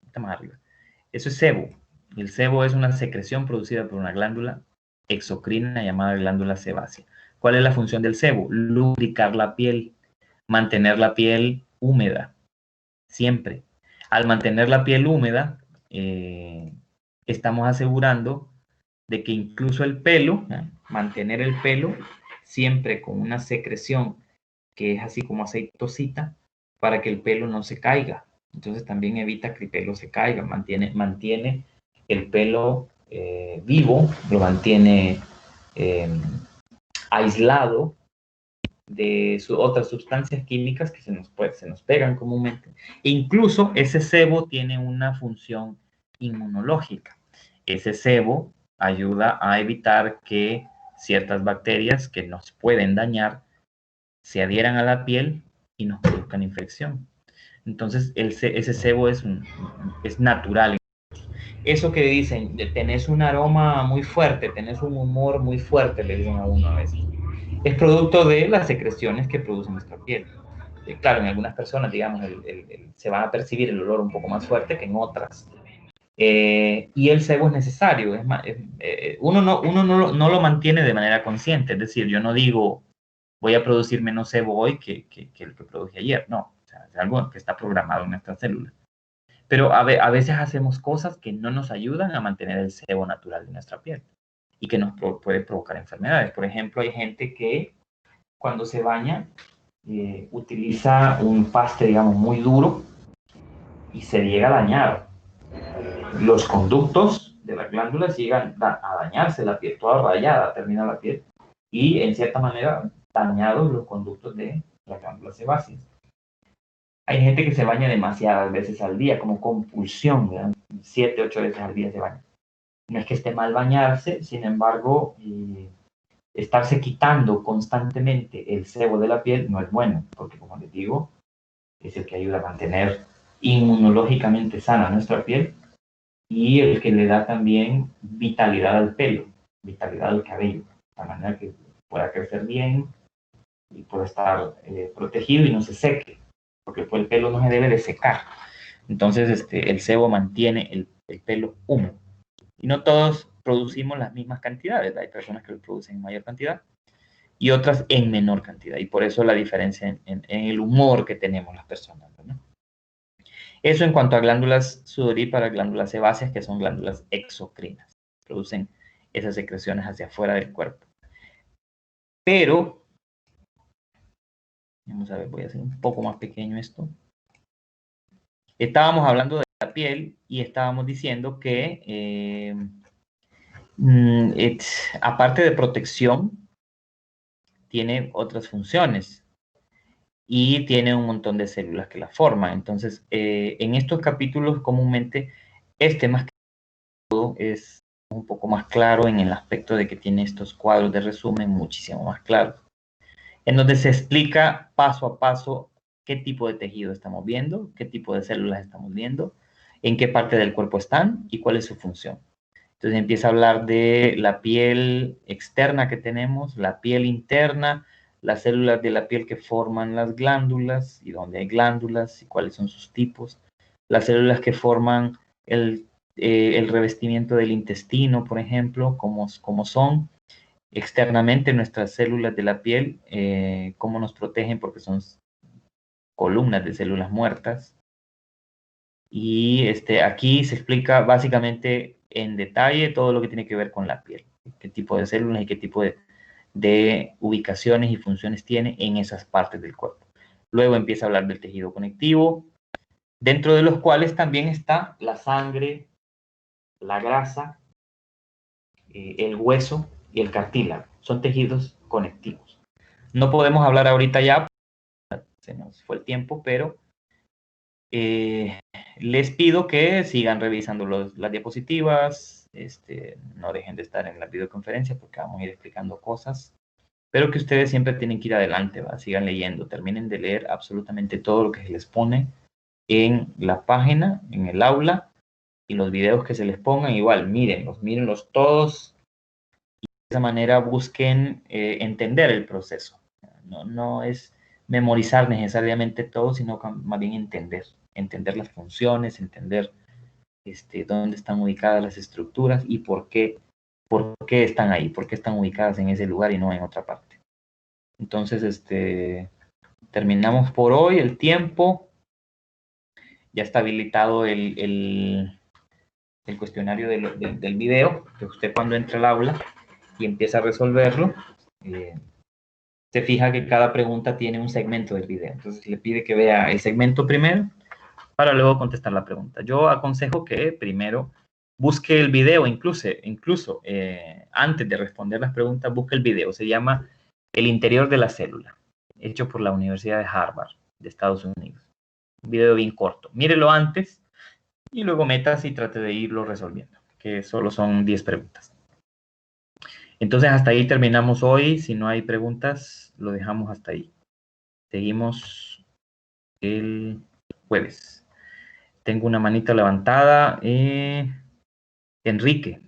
Está más arriba. Eso es sebo. El sebo es una secreción producida por una glándula exocrina llamada glándula sebácea. ¿Cuál es la función del sebo? Lubricar la piel, mantener la piel húmeda, siempre. Al mantener la piel húmeda, estamos asegurando de que incluso el pelo, mantener el pelo siempre con una secreción que es así como aceitosita, para que el pelo no se caiga. Entonces también evita que el pelo se caiga, mantiene el pelo vivo, lo mantiene aislado de otras sustancias químicas que se nos pegan comúnmente. E incluso ese sebo tiene una función inmunológica. Ese sebo ayuda a evitar que ciertas bacterias que nos pueden dañar se adhieran a la piel y nos produzcan infección. Entonces, ese sebo es natural. Eso que dicen, tenés un aroma muy fuerte, tenés un humor muy fuerte, le dicen a uno a veces, es producto de las secreciones que produce nuestra piel. Claro, en algunas personas, digamos, se va a percibir el olor un poco más fuerte que en otras. Y el sebo es necesario. Uno no lo mantiene de manera consciente. Es decir, yo no digo, voy a producir menos sebo hoy que el que produje ayer. No, o sea, es algo que está programado en nuestras células. Pero a veces hacemos cosas que no nos ayudan a mantener el sebo natural de nuestra piel y que nos puede provocar enfermedades. Por ejemplo, hay gente que cuando se baña utiliza un paste, digamos, muy duro y se llega a dañar. Los conductos de las glándulas llegan a dañarse, la piel toda rayada, termina la piel, y en cierta manera dañados los conductos de las glándulas sebáceas. Hay gente que se baña demasiadas veces al día, como compulsión, ¿verdad? 7, 8 veces al día se baña. No es que esté mal bañarse, sin embargo, estarse quitando constantemente el sebo de la piel no es bueno, porque como les digo, es el que ayuda a mantener inmunológicamente sana nuestra piel y el que le da también vitalidad al pelo, vitalidad al cabello, de manera que pueda crecer bien y pueda estar protegido y no se seque, porque el pelo no se debe de secar. Entonces, el sebo mantiene el pelo húmedo. Y no todos producimos las mismas cantidades. Hay personas que lo producen en mayor cantidad y otras en menor cantidad. Y por eso la diferencia en el humor que tenemos las personas, ¿no? Eso en cuanto a glándulas sudoríparas, glándulas sebáceas, que son glándulas exocrinas. Producen esas secreciones hacia afuera del cuerpo. Pero, vamos a ver, voy a hacer un poco más pequeño esto. Estábamos hablando de la piel y estábamos diciendo que aparte de protección, tiene otras funciones y tiene un montón de células que la forman. Entonces, en estos capítulos comúnmente, más que todo es un poco más claro en el aspecto de que tiene estos cuadros de resumen muchísimo más claros, en donde se explica paso a paso qué tipo de tejido estamos viendo, qué tipo de células estamos viendo, en qué parte del cuerpo están y cuál es su función. Entonces empieza a hablar de la piel externa que tenemos, la piel interna, las células de la piel que forman las glándulas y dónde hay glándulas y cuáles son sus tipos, las células que forman el revestimiento del intestino, por ejemplo, cómo son externamente nuestras células de la piel, cómo nos protegen porque son columnas de células muertas. Y aquí se explica básicamente en detalle todo lo que tiene que ver con la piel, qué tipo de células y qué tipo de ubicaciones y funciones tiene en esas partes del cuerpo. Luego empieza a hablar del tejido conectivo, dentro de los cuales también está la sangre, la grasa, el hueso y el cartílago. Son tejidos conectivos. No podemos hablar ahorita ya, se nos fue el tiempo, pero les pido que sigan revisando las diapositivas, no dejen de estar en la videoconferencia porque vamos a ir explicando cosas, pero que ustedes siempre tienen que ir adelante, ¿va? Sigan leyendo, terminen de leer absolutamente todo lo que se les pone en la página, en el aula, y los videos que se les pongan, igual, mírenlos todos, y de esa manera busquen entender el proceso. No es memorizar necesariamente todo, sino más bien entender las funciones, entender dónde están ubicadas las estructuras y por qué están ahí, por qué están ubicadas en ese lugar y no en otra parte. Entonces, terminamos por hoy el tiempo. Ya está habilitado el cuestionario del video, que usted cuando entra al aula y empieza a resolverlo, se fija que cada pregunta tiene un segmento del video. Entonces le pide que vea el segmento primero para luego contestar la pregunta. Yo aconsejo que primero busque el video, incluso antes de responder las preguntas, busque el video. Se llama El interior de la célula, hecho por la Universidad de Harvard de Estados Unidos. Un video bien corto. Mírelo antes y luego metas y trate de irlo resolviendo, que solo son 10 preguntas. Entonces hasta ahí terminamos hoy. Si no hay preguntas, lo dejamos hasta ahí. Seguimos el jueves. Tengo una manita levantada. Enrique.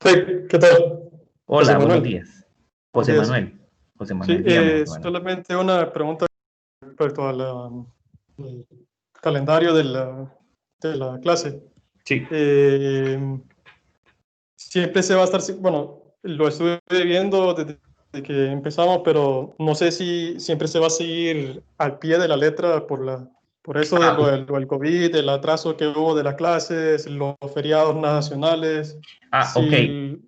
Sí, ¿qué tal? Hola, buenos días. José Buenos días. Manuel. José Manuel, Sí, dígame, José Manuel. solamente una pregunta respecto al calendario de la clase. Sí. Siempre se va a estar, bueno, lo estuve viendo desde que empezamos, pero no sé si siempre se va a seguir al pie de la letra por eso de Ah, lo del COVID, el atraso que hubo de las clases, los feriados nacionales, ok. si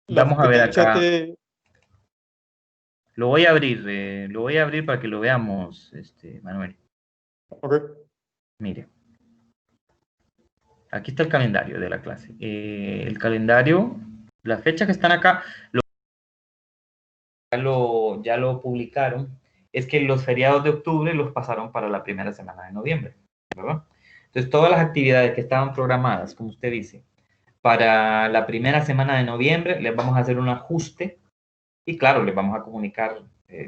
la Vamos a ver fecha acá. te... Lo voy a abrir para que lo veamos, Manuel. Ok. Mire, aquí está el calendario de la clase. El calendario, las fechas que están acá, ya lo publicaron. Es que los feriados de octubre los pasaron para la primera semana de noviembre, ¿verdad? Entonces, todas las actividades que estaban programadas, como usted dice, para la primera semana de noviembre, les vamos a hacer un ajuste y claro, les vamos a comunicar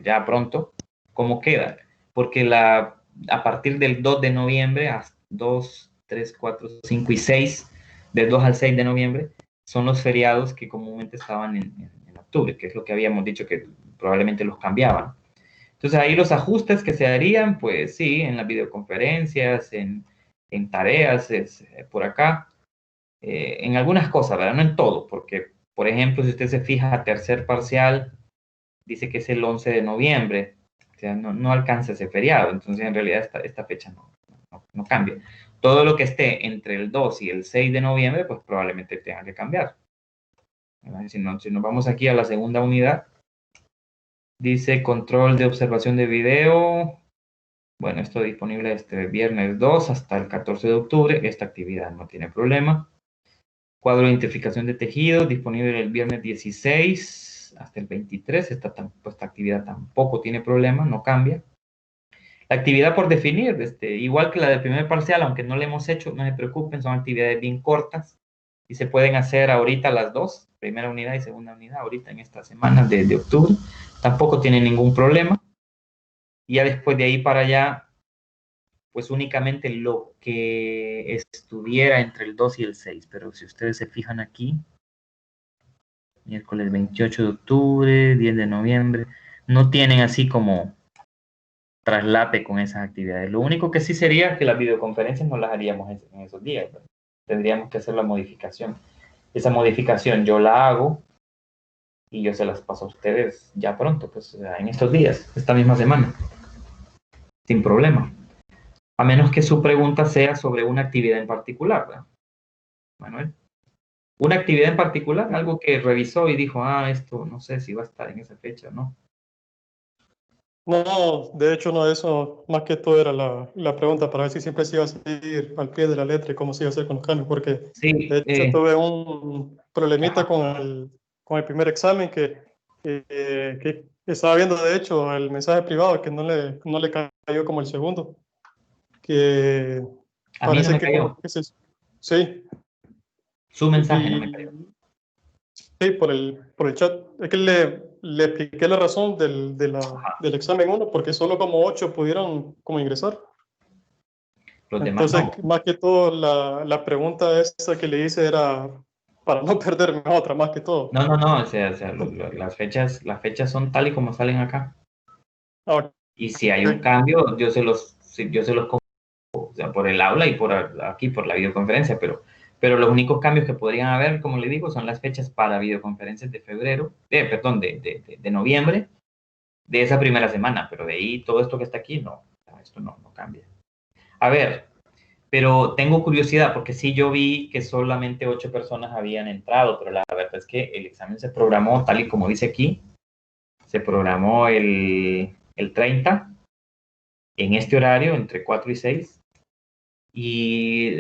ya pronto cómo queda, porque a partir del 2 de noviembre, hasta 2, 3, 4, 5 y 6, del 2 al 6 de noviembre, son los feriados que comúnmente estaban en octubre, que es lo que habíamos dicho que probablemente los cambiaban. Entonces ahí los ajustes que se harían, pues sí, en las videoconferencias, en tareas, por acá, en algunas cosas, ¿verdad? No en todo, porque, por ejemplo, si usted se fija, tercer parcial dice que es el 11 de noviembre, o sea, no alcanza ese feriado, entonces en realidad esta fecha no cambia. Todo lo que esté entre el 2 y el 6 de noviembre, pues probablemente tenga que cambiar. Si nos vamos aquí a la segunda unidad, dice control de observación de video. Bueno, esto disponible este viernes 2 hasta el 14 de octubre. Esta actividad no tiene problema. Cuadro de identificación de tejidos, disponible el viernes 16 hasta el 23. Esta actividad tampoco tiene problema, no cambia. La actividad por definir, igual que la del primer parcial, aunque no la hemos hecho, no se preocupen, son actividades bien cortas y se pueden hacer ahorita las dos, primera unidad y segunda unidad, ahorita en esta semana de octubre. Tampoco tiene ningún problema. Y ya después de ahí para allá, pues únicamente lo que estuviera entre el 2 y el 6. Pero si ustedes se fijan aquí, miércoles 28 de octubre, 10 de noviembre, no tienen así como traslape con esas actividades. Lo único que sí sería que las videoconferencias no las haríamos en esos días, ¿verdad? Tendríamos que hacer la modificación. Esa modificación yo la hago y yo se las paso a ustedes ya pronto, pues en estos días, esta misma semana, sin problema. A menos que su pregunta sea sobre una actividad en particular, ¿verdad, Manuel? Una actividad en particular, algo que revisó y dijo, esto no sé si va a estar en esa fecha o no. No, de hecho no, eso más que todo era la pregunta para ver si siempre se iba a seguir al pie de la letra y cómo se iba a hacer con los cambios, porque de Sí, hecho tuve un problemita ajá. con el primer examen que estaba viendo, de hecho, el mensaje privado que no le cayó como el segundo, que A mí no parece me que como cayó. que sí, Su mensaje no me cayó. y sí, por el chat. Es que le expliqué la razón del examen uno, porque solo como 8 pudieron como ingresar. Los demás Entonces, no. más que todo, la pregunta esa que le hice era para no perderme otra, más que todo. No, o sea, las fechas son tal y como salen acá. Ah, Y si hay un ok. cambio, yo se los comunico, o sea, por el aula y aquí, por la videoconferencia, pero los únicos cambios que podrían haber, como le digo, son las fechas para videoconferencias de febrero, perdón, de noviembre, de esa primera semana, pero de ahí todo esto que está aquí, no, esto no cambia. A ver, pero tengo curiosidad porque sí yo vi que solamente 8 personas habían entrado, pero la verdad es que el examen se programó tal y como dice aquí, se programó el 30 en este horario entre 4 y 6 y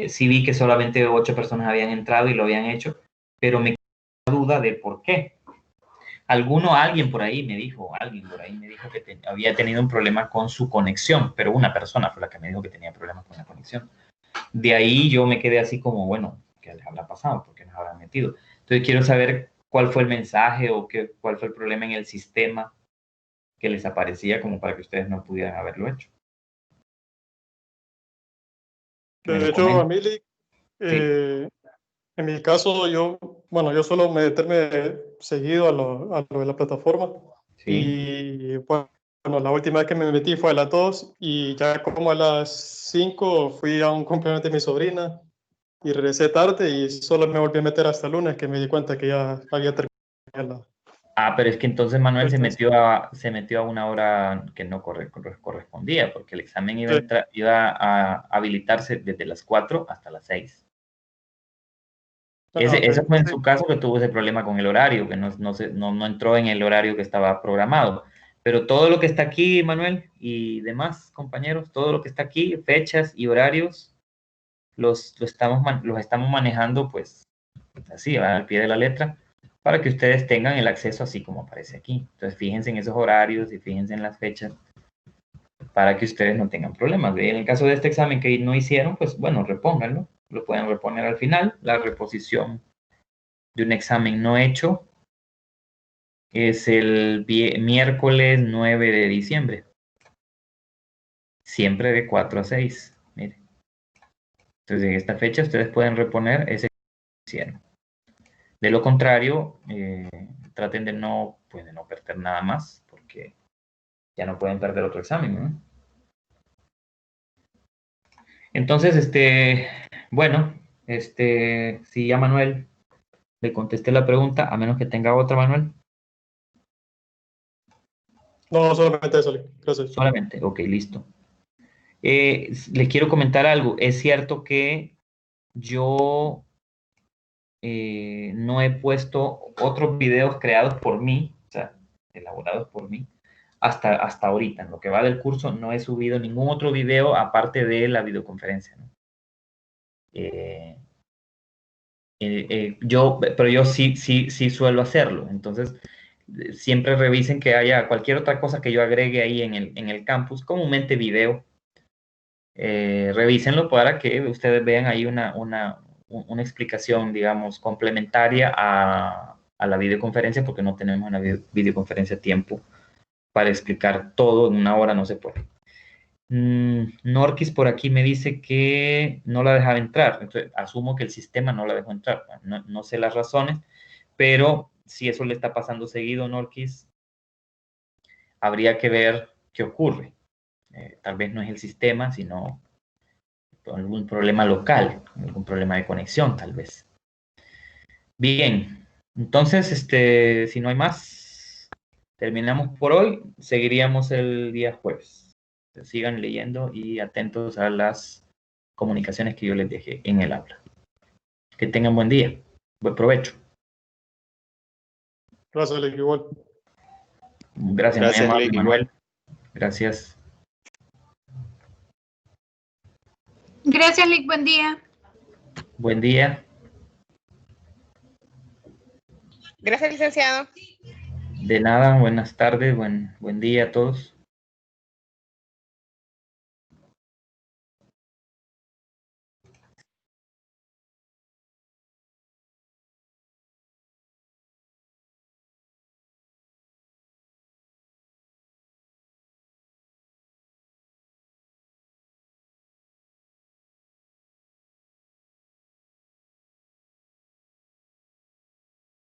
sí vi que solamente 8 personas habían entrado y lo habían hecho, pero me queda duda de por qué. Alguien por ahí me dijo que había tenido un problema con su conexión, pero una persona fue la que me dijo que tenía problemas con la conexión. De ahí yo me quedé así como, bueno, ¿qué les habrá pasado? ¿Por qué nos habrán metido? Entonces quiero saber cuál fue el mensaje o cuál fue el problema en el sistema que les aparecía como para que ustedes no pudieran haberlo hecho. Que me De lo hecho, comenten. Emily, Sí, en mi caso, yo solo me meterme seguido a lo de la plataforma sí. y bueno, la última vez que me metí fue a las 2 y ya como a las 5 fui a un cumpleaños de mi sobrina y regresé tarde y solo me volví a meter hasta el lunes que me di cuenta que ya había terminado. Ah, pero es que entonces Manuel Entonces, se metió a una hora que no correspondía, porque el examen sí. iba a habilitarse desde las 4 hasta las 6. Ah, ok. Eso fue en Sí. su caso que tuvo ese problema con el horario, que no entró en el horario que estaba programado. Pero todo lo que está aquí, Manuel, y demás compañeros, todo lo que está aquí, fechas y horarios, los estamos manejando pues así, al pie de la letra, para que ustedes tengan el acceso así como aparece aquí. Entonces, fíjense en esos horarios y fíjense en las fechas para que ustedes no tengan problemas. En el caso de este examen que no hicieron, pues bueno, repónganlo. Lo pueden reponer al final. La reposición de un examen no hecho es el miércoles 9 de diciembre. Siempre de 4 a 6. Mire. Entonces, en esta fecha ustedes pueden reponer ese que hicieron. De lo contrario, traten pues, de no perder nada más, porque ya no pueden perder otro examen, ¿no? Entonces, bueno, si ya Manuel le contesté la pregunta, a menos que tenga otra, Manuel. No, solamente eso, gracias. Solamente, ok, listo. Le quiero comentar algo. Es cierto que yo no he puesto otros videos creados por mí, o sea, elaborados por mí, hasta ahorita. En lo que va del curso no he subido ningún otro video aparte de la videoconferencia, ¿no? Eh, pero yo sí suelo hacerlo. Entonces, siempre revisen que haya cualquier otra cosa que yo agregue ahí en el campus, comúnmente video. Revísenlo para que ustedes vean ahí una explicación, digamos, complementaria a la videoconferencia, porque no tenemos una videoconferencia a tiempo para explicar todo en una hora, no se puede. Norquis por aquí me dice que no la dejaba entrar. Entonces, asumo que el sistema no la dejó entrar. No sé las razones, pero si eso le está pasando seguido, Norquis, habría que ver qué ocurre. Tal vez no es el sistema, sino algún problema local, algún problema de conexión, tal vez. Bien, entonces, si no hay más, terminamos por hoy. Seguiríamos el día jueves. Sigan leyendo y atentos a las comunicaciones que yo les dejé en el aula. Que tengan buen día. Buen provecho. Gracias, igual. Gracias, muy Gracias, amable, Lick, igual. Manuel. Gracias. Gracias, Lick. Buen día. Buen día. Gracias, licenciado. De nada, buenas tardes, buen día a todos.